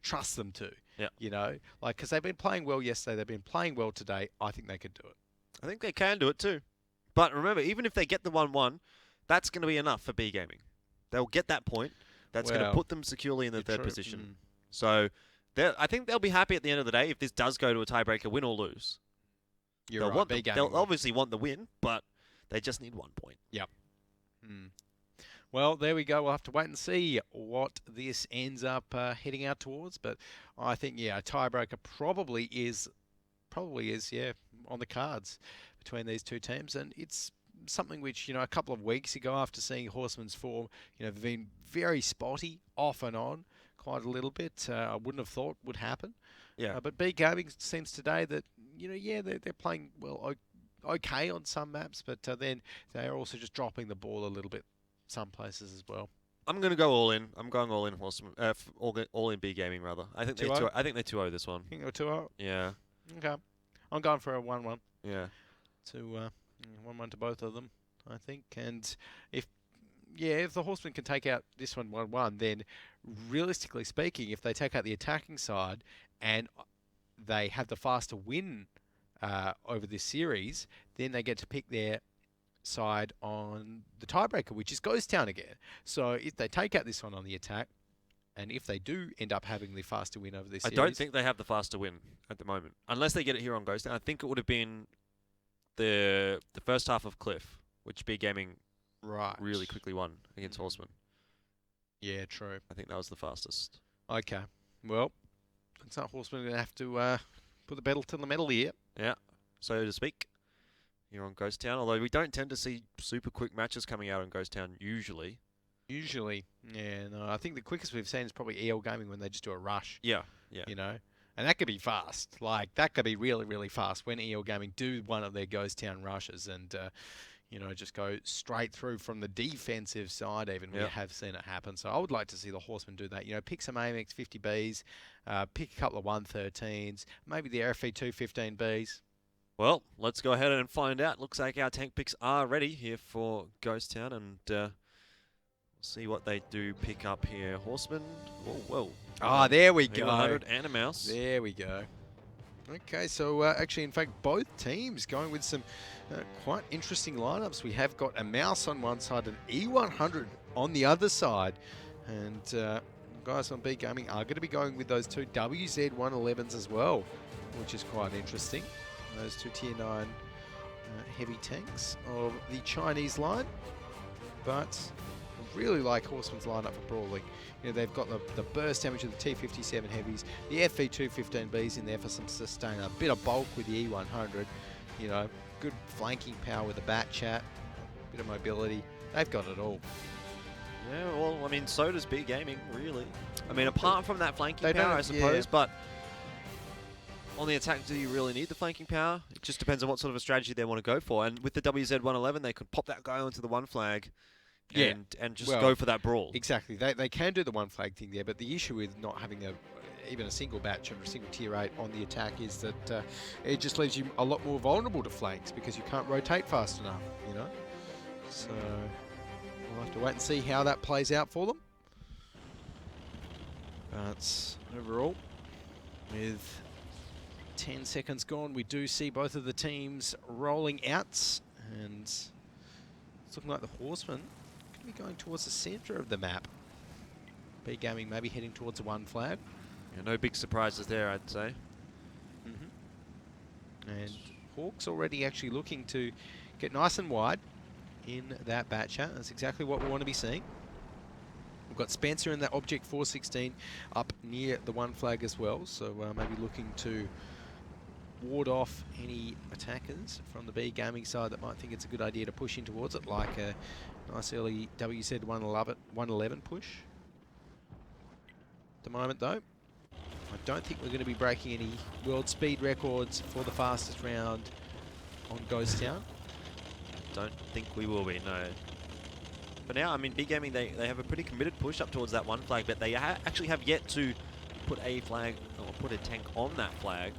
trust them to. Yeah. Because they've been playing well yesterday, they've been playing well today. I think they could do it. I think they can do it too. But remember, even if they get the 1-1, that's going to be enough for B Gaming. They'll get that point. That's going to put them securely in the 3rd position. So I think they'll be happy at the end of the day if this does go to a tiebreaker, win or lose. They'll obviously want the win, but they just need 1 point. Yep. Well, there we go. We'll have to wait and see what this ends up heading out towards. But I think, a tiebreaker probably is on the cards between these 2 teams. And it's something which, a couple of weeks ago after seeing Horsemen's form, been very spotty off and on quite a little bit. I wouldn't have thought would happen. Yeah. But B Gaming seems today that, they're playing, well, okay on some maps, but then they're also just dropping the ball a little bit some places as well. I'm going to go all in. I'm going all in Horsemen, all in B Gaming rather. I think they're 2-0 this one. You think they're 2-0? Yeah. Okay. I'm going for a 1-1. Yeah. 1-1 to both of them, I think. And if the Horsemen can take out this one 1-1, then realistically speaking, if they take out the attacking side and they have the faster win over this series, then they get to pick their side on the tiebreaker, which is Ghost Town again. So if they take out this one on the attack, and if they do end up having the faster win over this series... I don't think they have the faster win at the moment. Unless they get it here on Ghost Town. I think it would have been the first half of Cliff, which B Gaming really quickly won against Horsemen. Yeah, true. I think that was the fastest. Okay. Well, Looks like Horsemen are going to have to put the pedal to the metal here. Yeah, so to speak. Here on Ghost Town, although we don't tend to see super quick matches coming out on Ghost Town usually. Usually, yeah, no, I think the quickest we've seen is probably EL Gaming when they just do a rush. Yeah, yeah. You know, and that could be fast. Like, that could be really, really fast when EL Gaming do one of their Ghost Town rushes and, you know, just go straight through from the defensive side even. Yep. We have seen it happen. So I would like to see the Horsemen do that. You know, pick some AMX 50Bs, pick a couple of 113s, maybe the RFE 215Bs. Well, let's go ahead and find out. Looks like our tank picks are ready here for Ghost Town, and we'll see what they do pick up here. Horsemen. Whoa. Ah, there we go. 100 and a mouse. There we go. Okay, so actually, in fact, both teams going with some quite interesting lineups. We have got a mouse on one side and E100 on the other side. And guys on B Gaming are going to be going with those two WZ111s as well, which is quite interesting. Those two Tier 9 heavy tanks of the Chinese line. But I really like Horseman's lineup for brawling. You know, they've got the burst damage of the T57 heavies, the FV215Bs in there for some sustain, a bit of bulk with the E100, you know, good flanking power with the bat chat, a bit of mobility. They've got it all. Yeah, well, I mean, so does B Gaming, really. I mean, apart from that flanking power, I suppose, yeah. But on the attack, do you really need the flanking power? It just depends on what sort of a strategy they want to go for. And with the WZ111, they could pop that guy onto the one flag. Yeah. And just go for that brawl. Exactly. They can do the one flag thing there, but the issue with not having even a single batch or a single tier 8 on the attack is that it just leaves you a lot more vulnerable to flanks because you can't rotate fast enough, you know? So we'll have to wait and see how that plays out for them. But overall, with 10 seconds gone, we do see both of the teams rolling out, and it's looking like the Horsemen be going towards the center of the map. B Gaming maybe heading towards the one flag. Yeah, no big surprises there, I'd say. And Hawks already actually looking to get nice and wide in that batcher. That's exactly what we want to be seeing. We've got Spencer in that Object 416 up near the one flag as well, so maybe looking to ward off any attackers from the B Gaming side that might think it's a good idea to push in towards it, like a nice early WZ111 push. At the moment, though, I don't think we're going to be breaking any world speed records for the fastest round on Ghost Town. Don't think we will be, no. But now, I mean, B Gaming, they have a pretty committed push up towards that one flag, but they actually have yet to put a flag, or put a tank on that flag.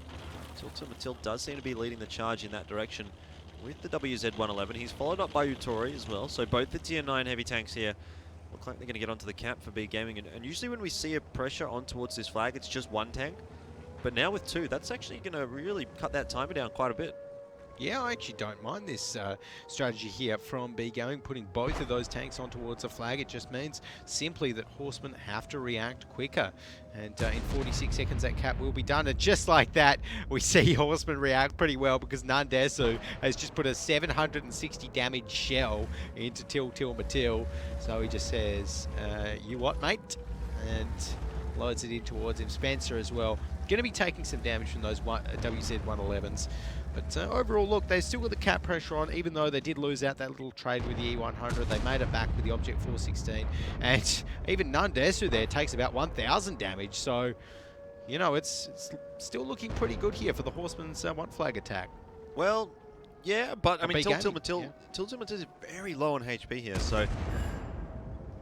Matil does seem to be leading the charge in that direction with the WZ111. He's followed up by Utori as well, so both the Tier 9 heavy tanks here look like they're going to get onto the camp for B Gaming. And usually when we see a pressure on towards this flag, it's just one tank. But now with two, that's actually going to really cut that timer down quite a bit. Yeah, I actually don't mind this strategy here from B Gaming, putting both of those tanks on towards a flag. It just means simply that Horsemen have to react quicker. And in 46 seconds, that cap will be done. And just like that, we see Horsemen react pretty well because Nandesu has just put a 760 damage shell into Till Matil. So he just says, you what, mate? And loads it in towards him. Spencer as well. Going to be taking some damage from those WZ111s. But overall, look, they still got the cap pressure on, even though they did lose out that little trade with the E100. They made it back with the Object 416. And even Nandesu there takes about 1,000 damage. So, you know, it's still looking pretty good here for the Horsemen's one flag attack. Well, yeah, but I mean, Till Matil is very low on HP here, so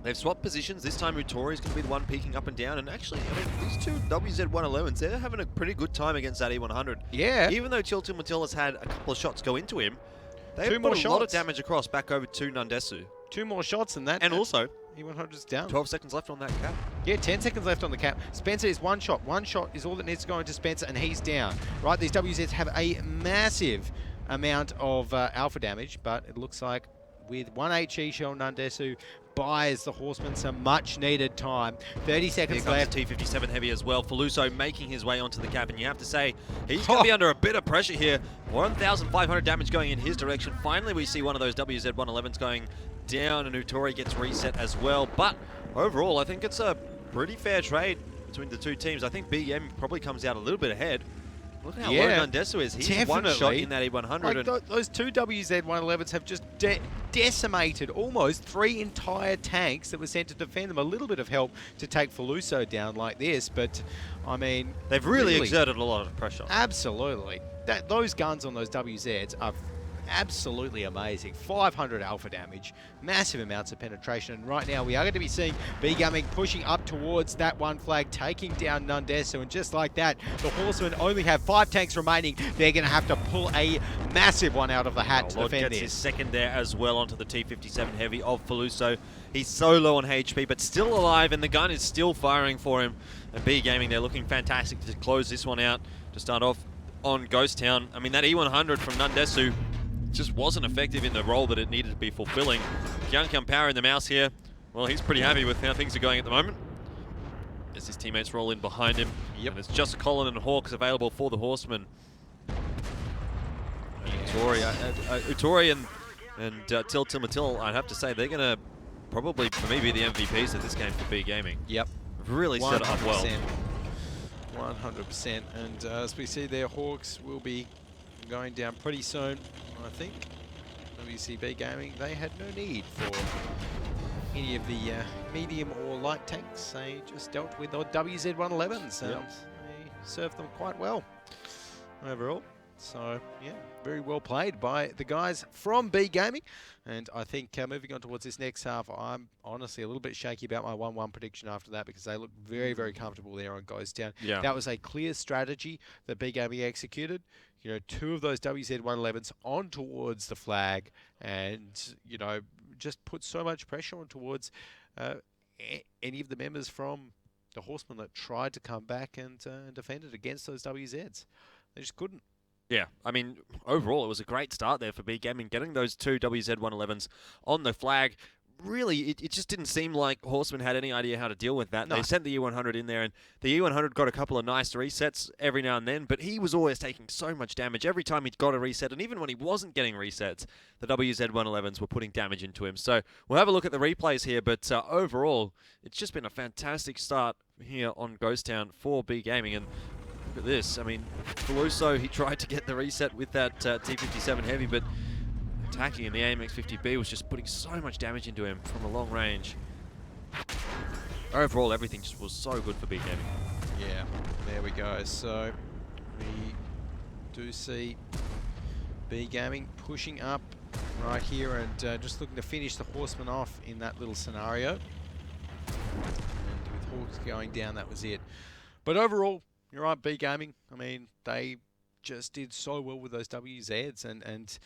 they've swapped positions. This time Utori is going to be the one peeking up and down. And actually, I mean, these two WZ111s, they're having a pretty good time against that E100. Yeah. Even though Till Matil has had a couple of shots go into him, they've put a lot of damage across back over to Nandesu. 2 more shots than that. And also, E100's down. 12 seconds left on that cap. Yeah, 10 seconds left on the cap. Spencer is one shot. One shot is all that needs to go into Spencer, and he's down. Right, these WZs have a massive amount of alpha damage, but it looks like with 1 HE shell, Nandesu buys the Horsemen some much-needed time. 30 seconds left. T57 heavy as well. Faluso making his way onto the cap, and you have to say, he's going to be under a bit of pressure here. 1,500 damage going in his direction. Finally, we see one of those WZ111s going down, and Utori gets reset as well. But overall, I think it's a pretty fair trade. between the two teams. I think BM probably comes out a little bit ahead. Look at how low Nundesu is. He's definitely. one shot in that E100. Like those two WZ-111s have just decimated almost 3 entire tanks that were sent to defend them. A little bit of help to take Feluso down like this, but I mean... They've really exerted a lot of pressure. Absolutely. Those guns on those WZs are absolutely amazing. 500 alpha damage, massive amounts of penetration, and right now we are going to be seeing B Gaming pushing up towards that one flag, taking down Nundesu, and just like that, the Horsemen only have 5 tanks remaining. They're going to have to pull a massive one out of the hat to Lord defend gets this. his second there as well onto the T57 Heavy of Feluso. He's so low on HP, but still alive, and the gun is still firing for him. And B Gaming, they're looking fantastic to close this one out, to start off on Ghost Town. I mean, that E100 from Nundesu just wasn't effective in the role that it needed to be fulfilling. Young Power in the mouse here. Well, he's pretty happy with how things are going at the moment, as his teammates roll in behind him. Yep. And it's just Colin and Hawks available for the Horsemen. Utori and Tiltil, I'd have to say, they're going to probably, for me, be the MVPs of this game for B Gaming. Yep. Really set it up well. 100%. And as we see there, Hawks will be going down pretty soon, I think. WCB Gaming, they had no need for any of the medium or light tanks. They just dealt with the WZ-111s. They served them quite well overall. So, yeah, very well played by the guys from B Gaming. And I think moving on towards this next half, I'm honestly a little bit shaky about my 1-1 prediction after that, because they look very, very comfortable there on Ghost Town. Yeah. That was a clear strategy that B Gaming executed. You know, 2 of those WZ-111s on towards the flag, and, you know, just put so much pressure on towards any of the members from the Horsemen that tried to come back and defend it against those WZs. They just couldn't. Yeah, I mean, overall, it was a great start there for B Gaming, getting those 2 WZ-111s on the flag. Really, it just didn't seem like Horsemen had any idea how to deal with that. No. They sent the E100 in there, and the E100 got a couple of nice resets every now and then, but he was always taking so much damage every time he got a reset, and even when he wasn't getting resets, the WZ-111s were putting damage into him. So we'll have a look at the replays here, but overall, it's just been a fantastic start here on Ghost Town for B Gaming, and look at this. I mean, Feluso, he tried to get the reset with that T57 Heavy, but attacking in the AMX-50B was just putting so much damage into him from a long range. Overall, everything just was so good for B Gaming. Yeah, there we go. So we do see B Gaming pushing up right here and just looking to finish the Horsemen off in that little scenario. And with Hawks going down, that was it. But overall, you're right, B Gaming. I mean, they just did so well with those WZs and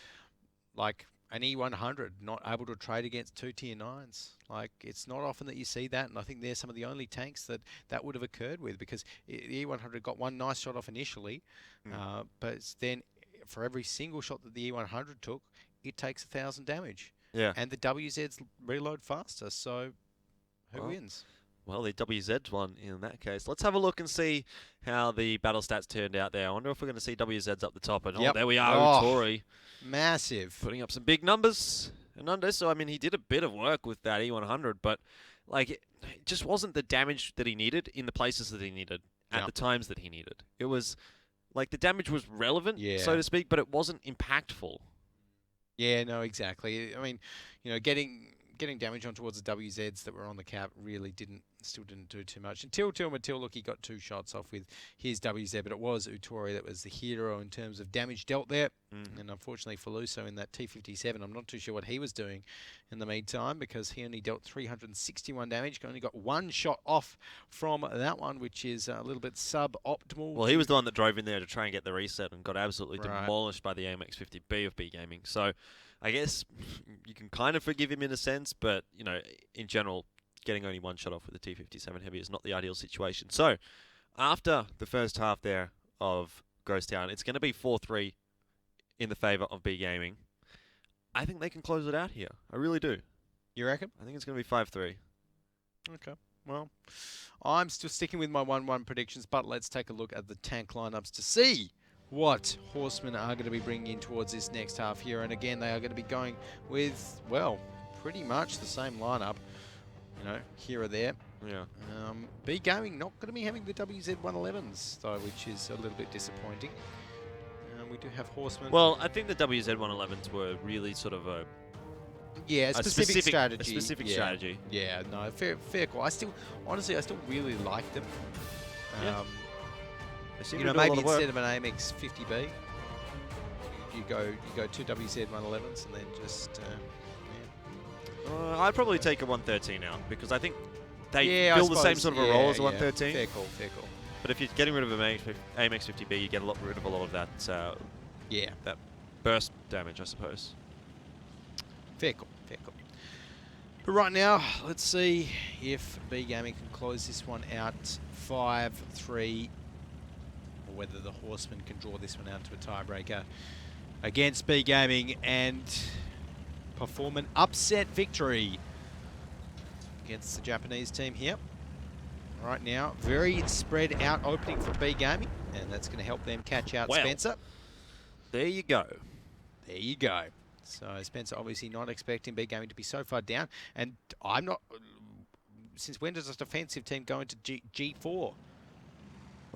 like an E100 not able to trade against 2 tier 9s. Like, it's not often that you see that, and I think they're some of the only tanks that would have occurred with, because the E100 got one nice shot off initially, but then for every single shot that the E100 took, it takes 1,000 damage. Yeah. And the WZs reload faster, so who wins? Well, the WZ's won in that case. Let's have a look and see how the battle stats turned out there. I wonder if we're going to see WZ's up the top. And there we are, Utori. Massive. Putting up some big numbers. And so I mean, he did a bit of work with that E100, but like it just wasn't the damage that he needed in the places that he needed at the times that he needed. It was like the damage was relevant, so to speak, but it wasn't impactful. Yeah, no, exactly. I mean, you know, getting damage on towards the WZs that were on the cap really still didn't do too much. Until Matil, look, he got 2 shots off with his WZ, but it was Utori that was the hero in terms of damage dealt there. And unfortunately, Feluso in that T57, I'm not too sure what he was doing in the meantime, because he only dealt 361 damage, only got 1 shot off from that one, which is a little bit suboptimal. Well, he was the one that drove in there to try and get the reset and got absolutely demolished by the AMX-50B of B Gaming. So I guess you can kind of forgive him in a sense, but, you know, in general, getting only 1 shot off with the T57 Heavy is not the ideal situation. So, after the first half there of Ghost Town, it's going to be 4-3 in the favour of B Gaming. I think they can close it out here. I really do. You reckon? I think it's going to be 5-3. Okay. Well, I'm still sticking with my 1-1 predictions, but let's take a look at the tank lineups to see what Horsemen are going to be bringing in towards this next half here. And again, they are going to be going with, well, pretty much the same lineup. You know, here or there. Yeah. B Gaming not going to be having the WZ111s, though, which is a little bit disappointing. We do have Horsemen. Well, I think the WZ111s were really sort of a specific strategy. A specific strategy. Yeah, no, fair call. Honestly, I still really like them. You know, maybe instead of an AMX 50B, you go two WZ111s and then just. I'd probably take a 113 now because I think they I build the suppose, same sort of a role as a 113. Fair call. But if you're getting rid of an AMX 50B, you get rid of a lot of that. That burst damage, I suppose. Fair call. But right now, let's see if B Gaming can close this one out 5-3, or whether the Horsemen can draw this one out to a tiebreaker against B Gaming and perform an upset victory against the Japanese team here. Right now, very spread out opening for B Gaming, and that's going to help them catch out Spencer. There you go. There you go. So Spencer obviously not expecting B Gaming to be so far down, and I'm not. Since when does a defensive team go into G4? Well,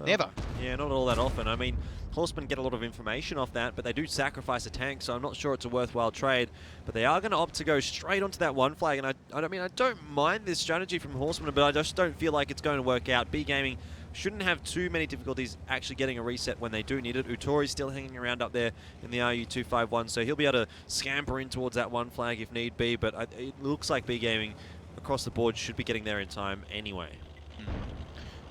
never. Yeah, not all that often. I mean, Horsemen get a lot of information off that, but they do sacrifice a tank, so I'm not sure it's a worthwhile trade. But they are going to opt to go straight onto that one flag, and I don't mind this strategy from Horsemen, but I just don't feel like it's going to work out. B Gaming shouldn't have too many difficulties actually getting a reset when they do need it. Utori's still hanging around up there in the RU251, so he'll be able to scamper in towards that one flag if need be, but it looks like B Gaming across the board should be getting there in time anyway.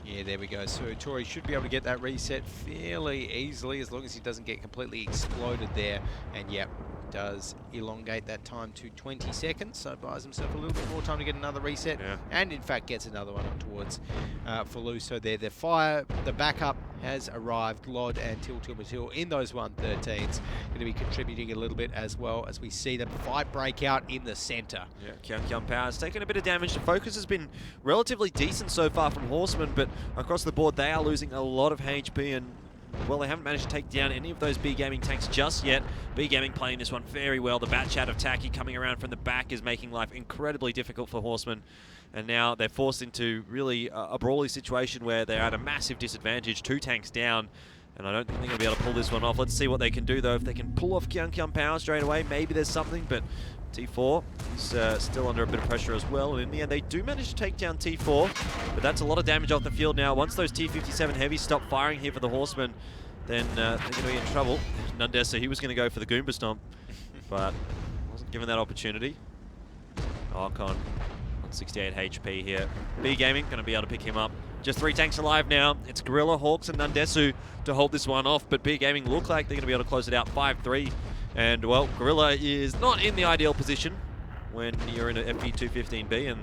Yeah, there we go. So Utori should be able to get that reset fairly easily as long as he doesn't get completely exploded there. And yep, does elongate that time to 20 seconds, so buys himself a little bit more time to get another reset, and in fact gets another one up towards Faluso there. The backup has arrived. Lod and Til in those 113s going to be contributing a little bit as well as we see the fight break out in the center. Yeah, Kyung Power's taken a bit of damage. The focus has been relatively decent so far from Horsemen, but across the board they are losing a lot of HP, and well, they haven't managed to take down any of those B Gaming tanks just yet. B Gaming playing this one very well. The bat chat of Taki coming around from the back is making life incredibly difficult for Horsemen. And now they're forced into really a brawly situation where they're at a massive disadvantage, 2 tanks down. And I don't think they're going to be able to pull this one off. Let's see what they can do, though. If they can pull off Kyung Power straight away, maybe there's something. But T4 is still under a bit of pressure as well. And in the end, they do manage to take down T4. But that's a lot of damage off the field now. Once those T57 heavies stop firing here for the Horsemen, then they're going to be in trouble. Nundesa, he was going to go for the Goomba Stomp, but wasn't given that opportunity. Archon on 68 HP here. B Gaming going to be able to pick him up. Just 3 tanks alive now. It's Gorilla, Hawks, and Nundesu to hold this one off, but B Gaming look like they're going to be able to close it out 5-3. And, well, Gorilla is not in the ideal position when you're in an FP215B, and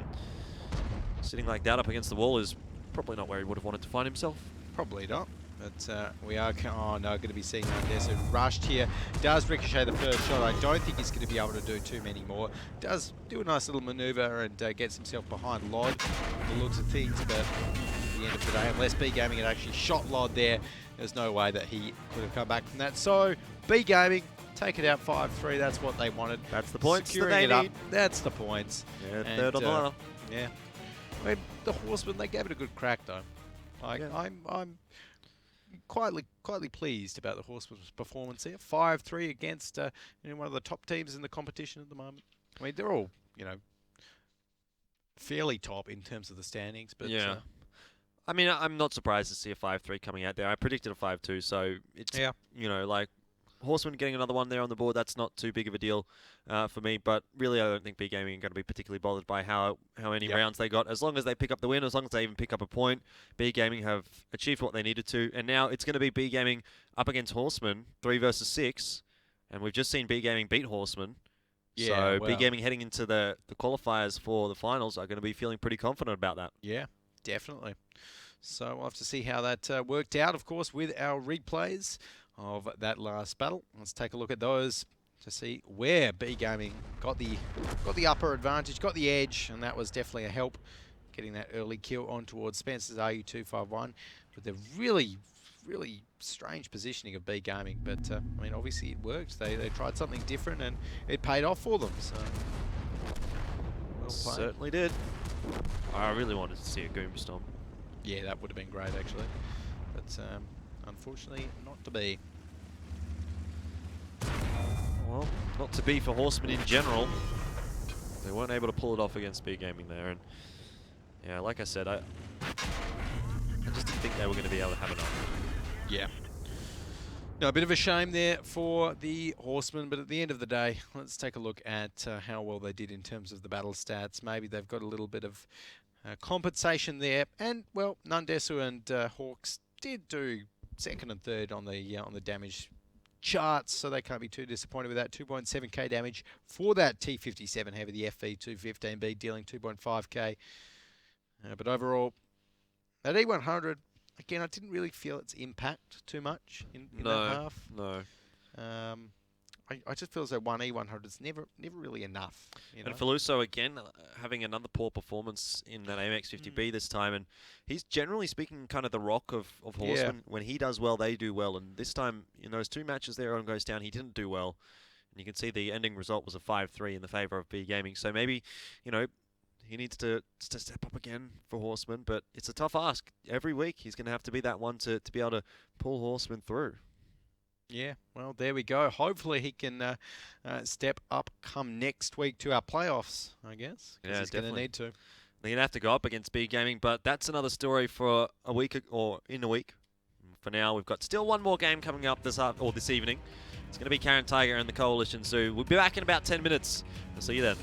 sitting like that up against the wall is probably not where he would have wanted to find himself. Probably not. But we are going to be seeing Nundesu rushed here. Does ricochet the first shot. I don't think he's going to be able to do too many more. Does do a nice little maneuver and gets himself behind Lod. The looks of things, but at the end of the day, unless B Gaming had actually shot Lod there, there's no way that he could have come back from that. So B Gaming take it out 5-3. That's what they wanted. That's the points Securing that they it need. Up. That's the points. Yeah, and, third on the ladder. Yeah. I mean, the Horsemen, they gave it a good crack though. Like I'm quietly pleased about the Horsemen's performance here. 5-3 against one of the top teams in the competition at the moment. I mean, they're all, fairly top in terms of the standings, but yeah. I mean, I'm not surprised to see a 5-3 coming out there. I predicted a 5-2, so it's like Horsemen getting another one there on the board, that's not too big of a deal for me. But really, I don't think B Gaming are going to be particularly bothered by how many rounds they got. As long as they pick up the win, as long as they even pick up a point, B Gaming have achieved what they needed to. And now it's going to be B Gaming up against Horsemen, 3 versus 6. And we've just seen B Gaming beat Horsemen. Yeah, so B Gaming heading into the qualifiers for the finals are going to be feeling pretty confident about that. Yeah, definitely. So we'll have to see how that worked out, of course, with our replays of that last battle. Let's take a look at those to see where B Gaming got the upper advantage, got the edge, and that was definitely a help getting that early kill on towards Spencer's RU251 with the really strange positioning of B Gaming. But I mean, obviously it worked. They tried something different and it paid off for them. So well played. Certainly did. I really wanted to see a Goomstomp. Yeah, that would have been great actually, but unfortunately not to be. Well, not to be for Horsemen in general. They weren't able to pull it off against Speed Gaming there, and yeah, like I said, I just didn't think they were going to be able to have enough. Yeah. No, a bit of a shame there for the Horsemen, but at the end of the day, let's take a look at how well they did in terms of the battle stats. Maybe they've got a little bit of compensation there, and well, Nundesu and Hawks did do second and third on the damage charts, so they can't be too disappointed with that. 2.7k damage for that T57 heavy, the FV215B, dealing 2.5k. But overall, that E100, again, I didn't really feel its impact too much in that half. No. I just feel as though one E100 is never really enough. You know? And Faluso, again, having another poor performance in that AMX50B this time, and he's generally speaking kind of the rock of Horsemen. When he does well, they do well, and this time, in those two matches there on goes down, he didn't do well. And you can see the ending result was a 5-3 in the favour of B Gaming, so maybe, you know, he needs to step up again for Horsemen, but it's a tough ask. Every week, he's going to have to be that one to be able to pull Horsemen through. Yeah, well, there we go. Hopefully he can step up come next week to our playoffs, I guess. Yeah, he's going to need to. They're going to have to go up against B Gaming, but that's another story for a week or in a week. For now, we've got still one more game coming up this evening. It's going to be Karen Tiger and the Coalition Zoo. We'll be back in about 10 minutes. We'll see you then.